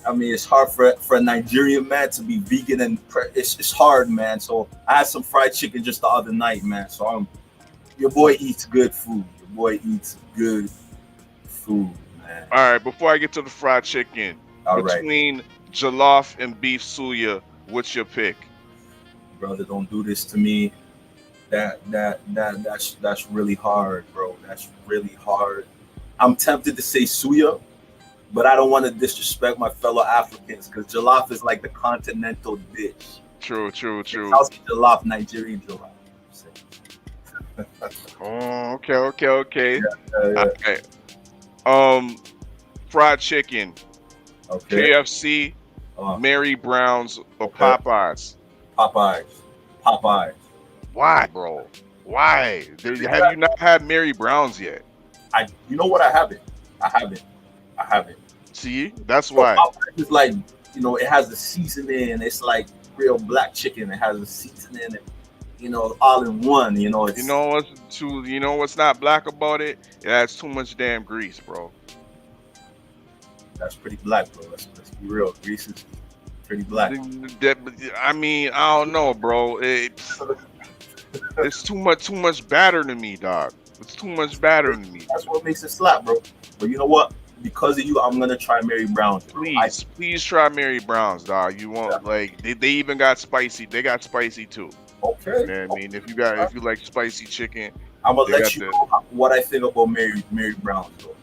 Speaker 2: I mean, it's hard for a Nigerian man to be vegan, and it's hard, man. So I had some fried chicken just the other night, man. So your boy eats good food. Man.
Speaker 1: All right. Before I get to the fried chicken, between jollof and beef suya, what's your pick?
Speaker 2: Brother, don't do this to me. That's really hard, bro. That's really hard. I'm tempted to say suya, but I don't want to disrespect my fellow Africans because jollof is like the continental dish.
Speaker 1: True.
Speaker 2: I'll say jollof, Nigerian jollof.
Speaker 1: Oh, okay.
Speaker 2: Yeah.
Speaker 1: Okay. Fried chicken.
Speaker 2: Okay.
Speaker 1: KFC, Mary Brown's, or Popeyes?
Speaker 2: Popeyes.
Speaker 1: Why, bro? Why? Have you not had Mary Brown's yet?
Speaker 2: You know what? I haven't.
Speaker 1: See, that's why.
Speaker 2: Popeyes is like, you know, it has the seasoning. It's like real black chicken. It has the seasoning, and you know, all in one. You know,
Speaker 1: you know what's not black about it? It has too much damn grease, bro.
Speaker 2: That's pretty black, bro. Let's be real. Grease is pretty black.
Speaker 1: I mean, I don't know, bro. It's too much batter to me, dog. It's too much batter to me.
Speaker 2: That's what makes it slap, bro. But you know what? Because of you, I'm gonna try Mary Brown's.
Speaker 1: Please try Mary Brown's, dog. You want like they even got spicy. They got spicy too.
Speaker 2: Okay.
Speaker 1: You know what I mean? If you like spicy chicken,
Speaker 2: I'm gonna
Speaker 1: They
Speaker 2: let
Speaker 1: got
Speaker 2: you
Speaker 1: the-
Speaker 2: know what I think about Mary Brown though.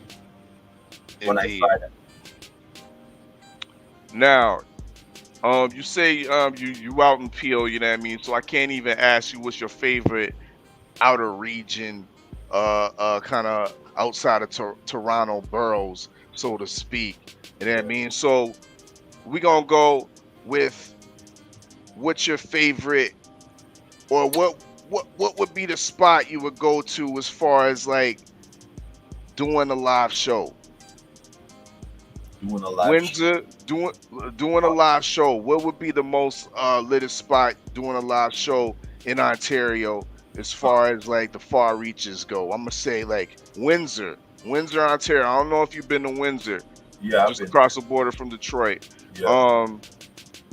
Speaker 2: When I
Speaker 1: Indeed.
Speaker 2: try that.
Speaker 1: Now, you say you out in Peel, you know what I mean? So I can't even ask you what's your favorite outer region, kind of outside of Toronto boroughs, so to speak. You know what I mean? So we gonna go with what's your favorite, or what would be the spot you would go to as far as like doing a live show?
Speaker 2: Doing a live
Speaker 1: Windsor, doing a live show. What would be the most lit spot doing a live show in Ontario as far as like the far reaches go? I'm gonna say like Windsor, Ontario. I don't know if you've been to Windsor,
Speaker 2: Yeah,
Speaker 1: just across the border from Detroit.
Speaker 2: Yeah.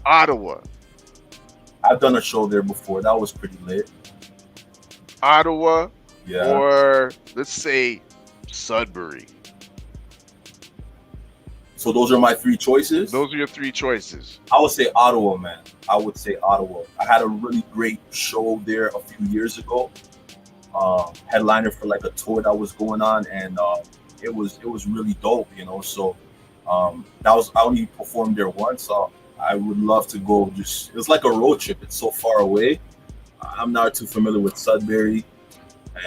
Speaker 1: Ottawa.
Speaker 2: I've done a show there before. That was pretty lit.
Speaker 1: Ottawa,
Speaker 2: Yeah.
Speaker 1: or let's say Sudbury.
Speaker 2: So those are my three choices.
Speaker 1: Those are your three choices.
Speaker 2: I would say Ottawa, man. I would say Ottawa. I had a really great show there a few years ago. Headliner for like a tour that was going on, and it was really dope, you know. So I only performed there once. So I would love to go. Just it's like a road trip. It's so far away. I'm not too familiar with Sudbury,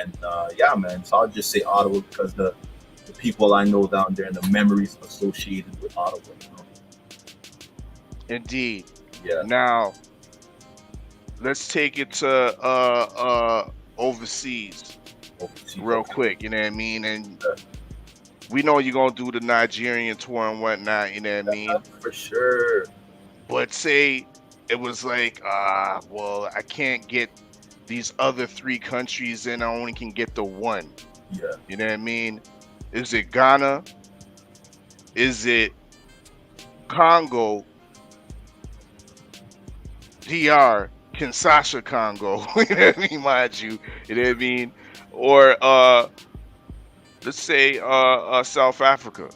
Speaker 2: and yeah, man. So I'll just say Ottawa because the people I know down there and the memories associated with Ottawa. You know?
Speaker 1: Indeed.
Speaker 2: Yeah.
Speaker 1: Now, let's take it to overseas real quick. You know what I mean? And we know you're gonna do the Nigerian tour and whatnot. You know what I mean?
Speaker 2: For sure.
Speaker 1: But say it was like, well, I can't get these other three countries in. I only can get the one.
Speaker 2: Yeah.
Speaker 1: You know what I mean? Is it Ghana? Is it Congo? DR, Kinshasa, Congo. You know what I mean, mind you. You know what I mean? Or let's say South Africa.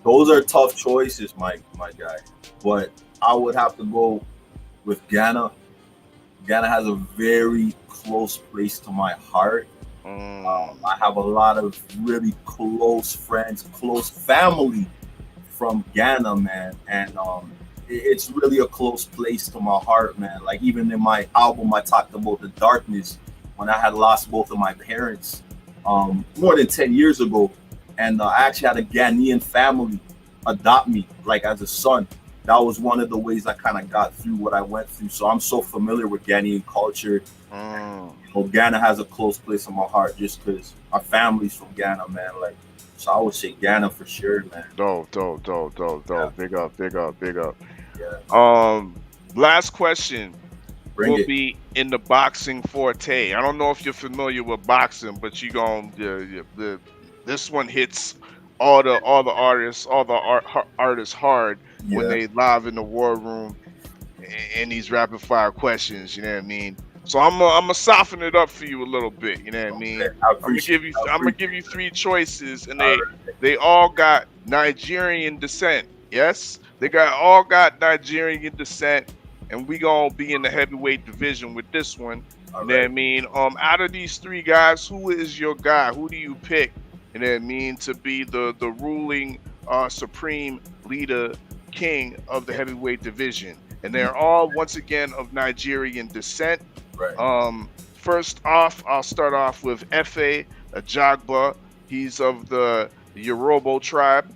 Speaker 2: Those are tough choices, my guy. But I would have to go with Ghana. Ghana has a very close place to my heart. I have a lot of really close friends, close family from Ghana, man. And it's really a close place to my heart, man. Like even in my album, I talked about the darkness when I had lost both of my parents more than 10 years ago. And I actually had a Ghanaian family adopt me like as a son. That was one of the ways I kind of got through what I went through. So I'm so familiar with Ghanaian culture. You know, Ghana has a close place in my heart just because our family's from Ghana, man. Like, so I would say Ghana for sure, man.
Speaker 1: Dope. Yeah. Big up.
Speaker 2: Yeah.
Speaker 1: Last question will
Speaker 2: it.
Speaker 1: be in the boxing forte. I don't know if you're familiar with boxing, but you this one hits all the artists hard when they live in the war room and these rapid fire questions. You know what I mean? So I'm gonna soften it up for you a little bit. You know what I mean? I'm gonna give you three choices, and they all got Nigerian descent. Yes, they all got Nigerian descent, and we gonna be in the heavyweight division with this one. You know what I mean? Out of these three guys, who is your guy? Who do you pick? You know what I mean? To be the ruling supreme leader, king of the heavyweight division, and they're all once again of Nigerian descent.
Speaker 2: Right.
Speaker 1: First off, I'll start off with Efe Ajagba. He's of the Yoruba tribe.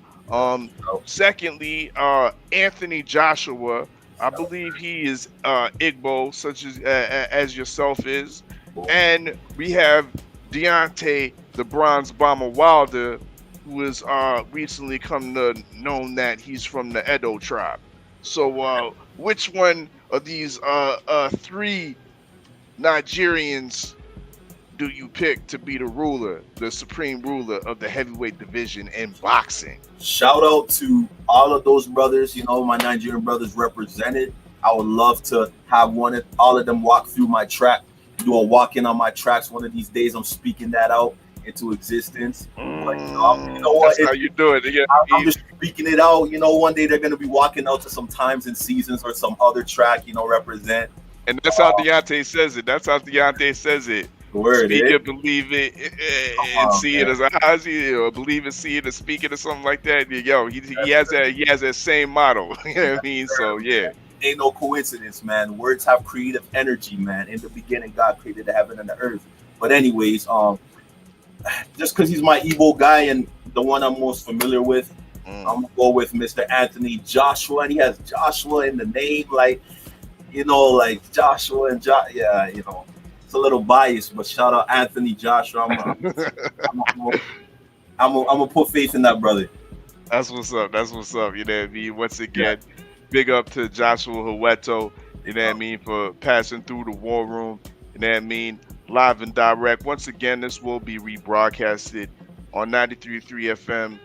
Speaker 1: Secondly, Anthony Joshua. I believe he is Igbo, such as yourself is. And we have Deontay the Bronze Bomber Wilder, who is recently come to known that he's from the Edo tribe. So which one of these three Nigerians do you pick to be the ruler, the supreme ruler of the heavyweight division in boxing?
Speaker 2: Shout out to all of those brothers, you know, my Nigerian brothers represented. I would love to have all of them walk through my track, do a walk-in on my tracks. One of these days, I'm speaking that out into existence. But, you know what?
Speaker 1: That's how you do it. Yeah,
Speaker 2: I'm just speaking it out. You know, one day they're going to be walking out to some Times and Seasons or some other track, you know, represent.
Speaker 1: And that's how Deontay says it. That's how Deontay says it.
Speaker 2: Word,
Speaker 1: Speak
Speaker 2: eh?
Speaker 1: it, believe it,
Speaker 2: Come
Speaker 1: and
Speaker 2: on,
Speaker 1: see it
Speaker 2: man.
Speaker 1: as a how's he, or believe it, see it, and speak it, or something like that. Yo, he has that same motto. You know what I mean? So yeah.
Speaker 2: Ain't no coincidence, man. Words have creative energy, man. In the beginning, God created the heaven and the earth. But anyways, just because he's my Igbo guy and the one I'm most familiar with, I'm gonna go with Mr. Anthony Joshua, and he has Joshua in the name, like like Joshua and yeah, it's a little biased, but shout out Anthony Joshua. I'm gonna put faith in that brother.
Speaker 1: That's what's up. That's what's up. You know what I mean? Once again, big up to Joshua Houeto, you know what I mean, for passing through the war room, you know what I mean, live and direct. Once again, this will be rebroadcasted on 93.3 FM,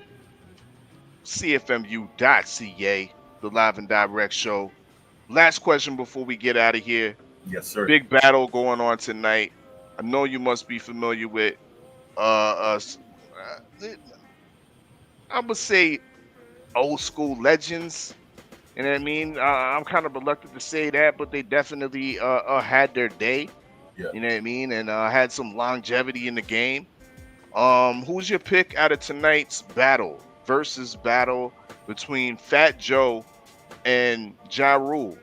Speaker 1: CFMU.ca, the live and direct show. Last question before we get out of here.
Speaker 2: Yes, sir.
Speaker 1: Big battle going on tonight. I know you must be familiar with I would say old school legends. You know what I mean? I'm kind of reluctant to say that, but they definitely had their day.
Speaker 2: Yeah.
Speaker 1: You know what I mean? And had some longevity in the game. Who's your pick out of tonight's versus battle between Fat Joe and Ja Rule?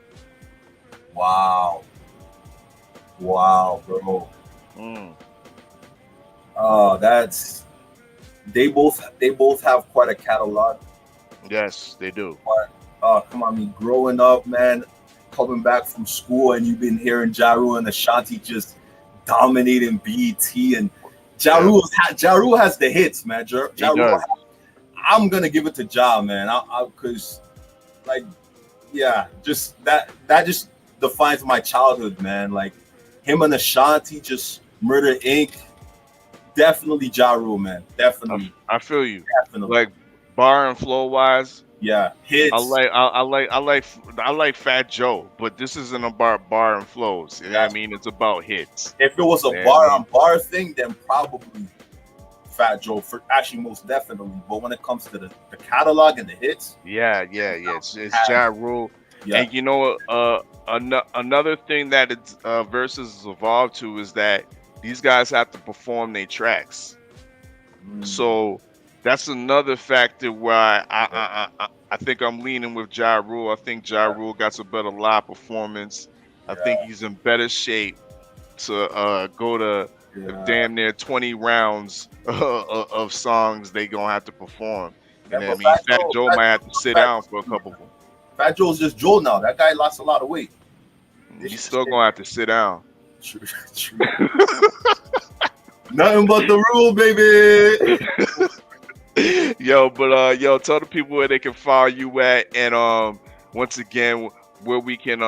Speaker 2: Wow, bro. They both have quite a catalog.
Speaker 1: Yes, they do.
Speaker 2: But come on, me growing up, man, coming back from school, and you've been hearing Ja Rule and Ashanti just dominating BET, and Ja Rule has the hits, man. Ja Rule, I'm gonna give it to Ja, man. Because just that just defines my childhood, man. Like him and Ashanti, just Murder Inc. Definitely Ja Rule, man. Definitely.
Speaker 1: I feel you.
Speaker 2: Definitely.
Speaker 1: Like bar and flow wise.
Speaker 2: Yeah, hits.
Speaker 1: I like Fat Joe, but this isn't about bar and flows. You know what I mean? It's about hits.
Speaker 2: If it was a bar on bar thing, then probably Fat Joe, for actually most definitely. But when it comes to the catalog and the hits,
Speaker 1: it's Ja Rule.
Speaker 2: Yeah.
Speaker 1: And you know, another thing that it's Versus has evolved to is that these guys have to perform their tracks. So that's another factor where I think I'm leaning with Ja Rule. I think Ja Rule got a better live performance. I think he's in better shape to go to damn near 20 rounds of songs they gonna have to perform. You know what I mean? Fat Joe might have to sit down for a couple of them.
Speaker 2: Fat Joe's just Joe now. That guy lost a lot of weight.
Speaker 1: He's still gonna have to sit down.
Speaker 2: True. Nothing but the rule, baby.
Speaker 1: Yo, tell the people where they can follow you at, and once again, where we can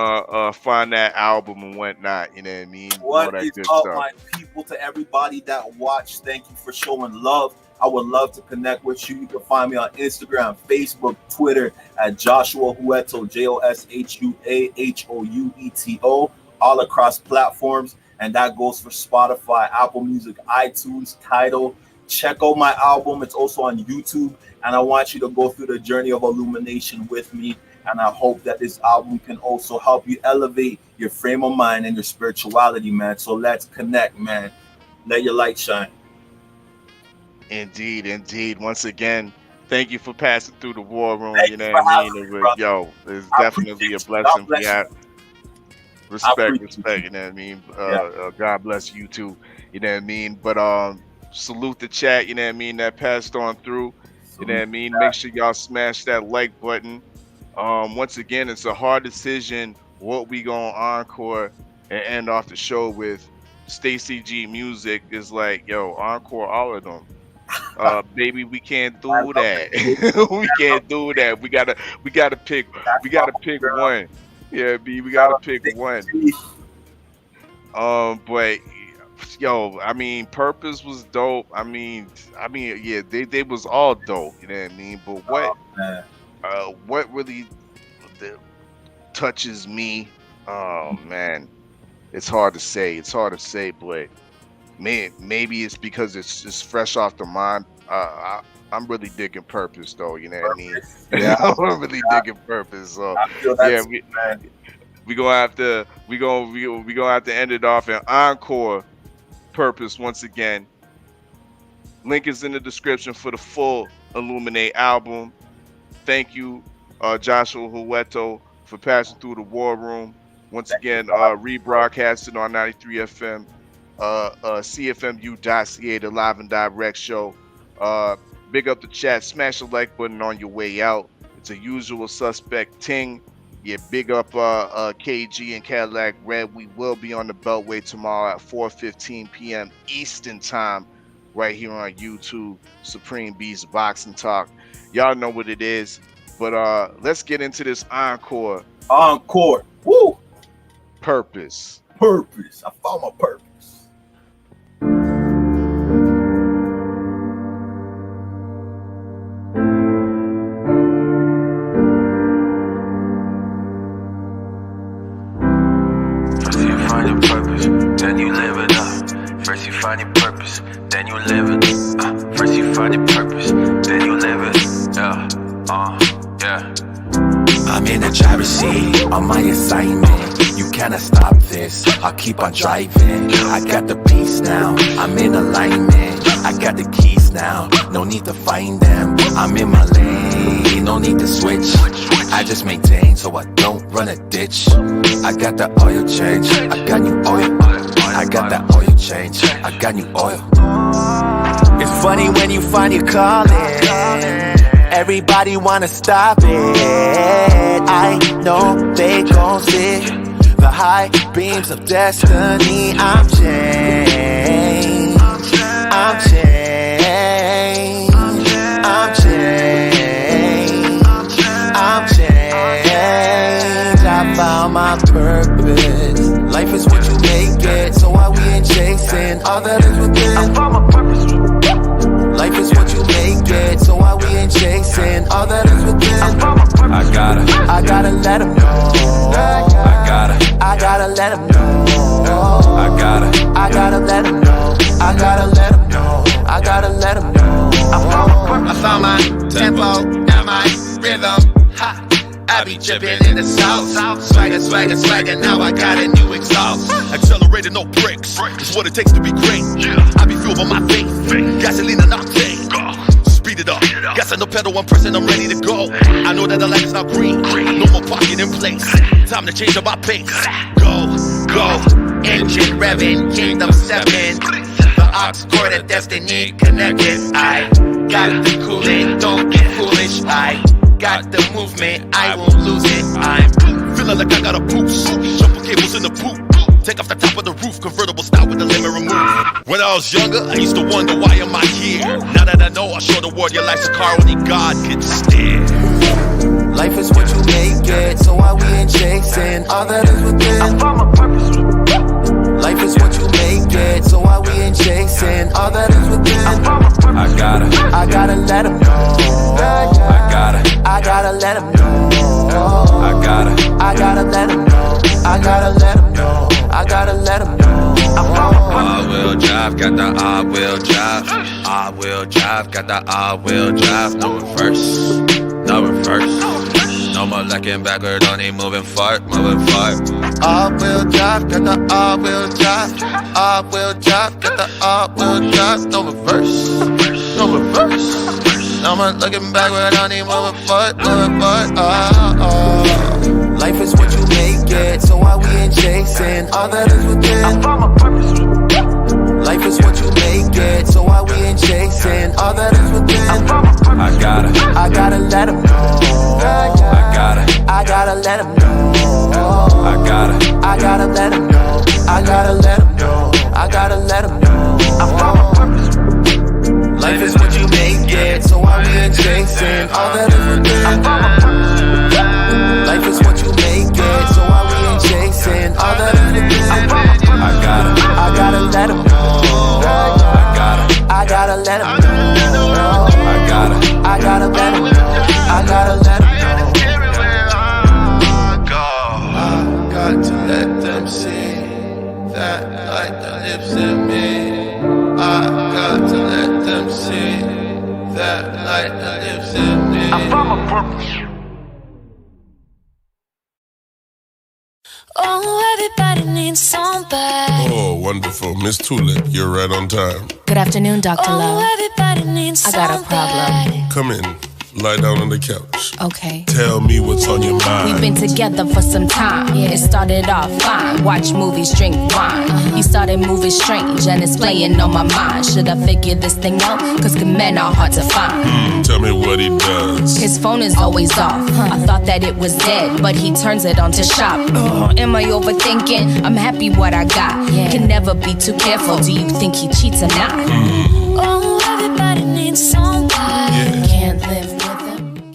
Speaker 1: find that album and whatnot. You know what I mean?
Speaker 2: What is up, my people? To everybody that watched, thank you for showing love. I would love to connect with you. You can find me on Instagram, Facebook, Twitter at Joshua Houeto, JOSHUAHOUETO, all across platforms. And that goes for Spotify, Apple Music, iTunes, Tidal. Check out my album. It's also on YouTube. And I want you to go through the journey of illumination with me. And I hope that this album can also help you elevate your frame of mind and your spirituality, man. So let's connect, man. Let your light shine.
Speaker 1: Indeed. Once again, thank you for passing through the war room.
Speaker 2: Thank
Speaker 1: you know what I mean? It's definitely a blessing. Respect. You know what I mean? God bless you too. You know what I mean? But salute the chat. You know what I mean? That passed on through. You know what I mean? Make sure y'all smash that like button. Once again, it's a hard decision what we gonna encore and end off the show with. Stacy G Music is like, yo, encore all of them. Baby, we can't do that. We can't do that. We gotta pick one. Yeah, B, we gotta pick one. But yo, I mean, Purpose was dope. I mean, yeah, they was all dope. You know what I mean? But what really touches me? Oh man, it's hard to say. But maybe it's because it's fresh off the mind. I'm really digging Purpose though. You know what I mean? Yeah, I'm really digging Purpose. So yeah, we gonna have to end it off in Encore Purpose once again. Link is in the description for the full Illuminate album. Thank you, Joshua Houeto, for passing through the War Room. Once again, rebroadcasted on 93 FM, CFMU.ca, the live and direct show. Big up the chat. Smash the like button on your way out. It's a usual suspect ting. Yeah, big up KG and Cadillac Red. We will be on the Beltway tomorrow at 4:15 p.m. Eastern Time, right here on YouTube. Supreme Beast Boxing Talk. Y'all know what it is. But let's get into this encore.
Speaker 2: Encore. Woo!
Speaker 1: Purpose.
Speaker 2: Purpose. I found my purpose.
Speaker 10: Then you live it up. First you find your purpose, then you live it. First you find your purpose, then you live it. Yeah.
Speaker 8: I'm in the driver's seat on my assignment. You cannot stop this, I'll keep on driving. I got the peace now, I'm in alignment. I got the keys now, no need to find them. I'm in my lane, no need to switch. I just maintain so I don't run a ditch. I got the oil change, I got new oil. I got that oil change, I got new oil. It's funny when you find your calling. Everybody wanna stop it. I know they gon' see the high beams of destiny. I'm changed, I'm changed, I'm changed, I'm changed. I found my purpose. Life is what you make it, so why we ain't chasing all that is within? I found my purpose. Life is what you make it, so why we ain't chasing all that is within? I gotta let them know. I gotta let them know. I gotta let them know. I gotta let them know. I gotta let them know.
Speaker 9: I found my tempo and my rhythm. Ha. I be drippin' in the south. Swagger, swagger, swagger, now I got a new exhaust.
Speaker 6: Accelerated, no brakes. It's what it takes to be great. I be fueled by my faith. Gasoline and octane. Speed it up. Gas on the pedal, I'm pressing, I'm ready to go. I know that the light is now green. No more parking in place. Time to change up my pace. Go, go.
Speaker 9: Engine revving, kingdom stepping. The ox cord of destiny connected. I got the cooling, don't get foolish. I got the movement, I won't lose it. I'm
Speaker 6: feeling like I got a boost. Jumper cables in the boot. Take off the top of the roof, convertible style with the limit removed. When I was younger, I used to wonder why am I here. Now that I know, I'll show the world your life's a car only God can steer.
Speaker 8: Life is what you make it, so why we ain't chasing all that is within? I found my purpose. Life is what you make it, so why we ain't chasing all that is within? I found my purpose. I gotta let them know. I gotta let them know. I gotta let them know. I gotta let them know. I gotta let them know.
Speaker 10: All-wheel drive, got the all-wheel drive. All-wheel drive, got the all-wheel drive. No reverse, no reverse. No more looking backward, only moving forward, moving forward.
Speaker 8: All-wheel drive, got the all-wheel drive. All-wheel drive, got the all-wheel drive. No reverse, no reverse. No more looking backward, only moving forward, moving forward. Life is what you make it, so why we ain't chasing all that is within? I found my purpose. Life is what you make it, so why we ain't chasing all that is within? I found my purpose. I gotta let them know. I gotta let them know. I gotta let them know. I gotta let them know. I gotta let them know. I found my purpose. Life is what you make it, so why we ain't chasing all that is within? I found my purpose. Life is what you make it, so why we ain't chasing all that is within? I gotta let them know. I gotta let them know. I gotta let them know. I gotta let them know. I got to let them see that light that lives in me. I got to let them see that light that lives in me. I found my purpose.
Speaker 11: Oh, everybody needs somebody.
Speaker 12: Oh, wonderful. Miss Tulip, you're right on time.
Speaker 11: Good afternoon, Dr. Love. Everybody needs I got a problem.
Speaker 12: Come in. Lie down on the couch.
Speaker 11: Okay.
Speaker 12: Tell me what's on your mind.
Speaker 11: We've been together for some time. It started off fine. Watch movies, drink wine. You started moving strange and it's playing on my mind. Should I figure this thing out? Cause good men are hard to find.
Speaker 12: Tell me what he does.
Speaker 11: His phone is always off. I thought that it was dead, but he turns it on to shop. Am I overthinking? I'm happy what I got. Can never be too careful. Do you think he cheats or not? Oh, everybody needs somebody. Can't live with him.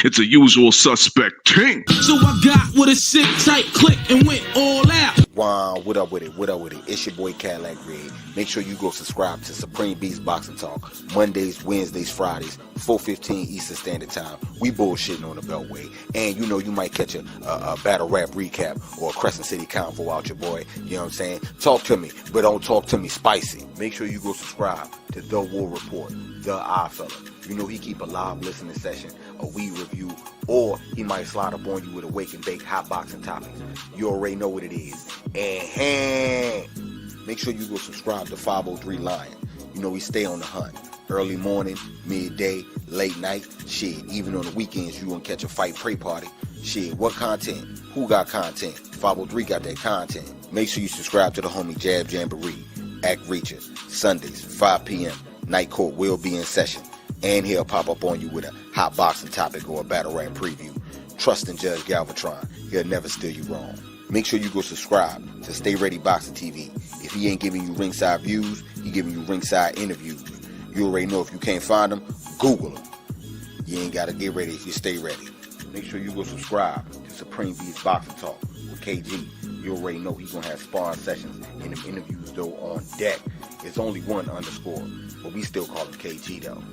Speaker 1: It's a usual suspect team.
Speaker 13: So I got with a sick tight click and went all out.
Speaker 14: Wow, what up with it? What up with it? It's your boy Cadillac Red. Make sure you go subscribe to Supreme Beats Boxing Talk. Mondays, Wednesdays, Fridays, 4:15 Eastern Standard Time. We bullshitting on the Beltway. And you know you might catch a battle rap recap or a Crescent City convo out your boy. You know what I'm saying? Talk to me, but don't talk to me spicy. Make sure you go subscribe to The War Report, The Oddfella. You know he keep a live listening session, a weed review, or he might slide up on you with a wake and bake hot boxing topics. You already know what it is. And make sure you go subscribe to 503 Lion. You know we stay on the hunt. Early morning, midday, late night. Shit, even on the weekends you gonna catch a fight pray party. Shit, what content? Who got content? 503 got that content. Make sure you subscribe to the homie Jab Jamboree, Ack Reacher, Sundays, 5 p.m. Night Court will be in session. And he'll pop up on you with a hot boxing topic or a battle rap preview. Trust in Judge Galvatron. He'll never steer you wrong. Make sure you go subscribe to Stay Ready Boxing TV. If he ain't giving you ringside views, he giving you ringside interviews. You already know if you can't find him, Google him. You ain't got to get ready if you stay ready. Make sure you go subscribe to Supreme Beats Boxing Talk with KG. You already know he's going to have sparring sessions and them interviews, though, on deck. It's only one underscore, but we still call him KG, though.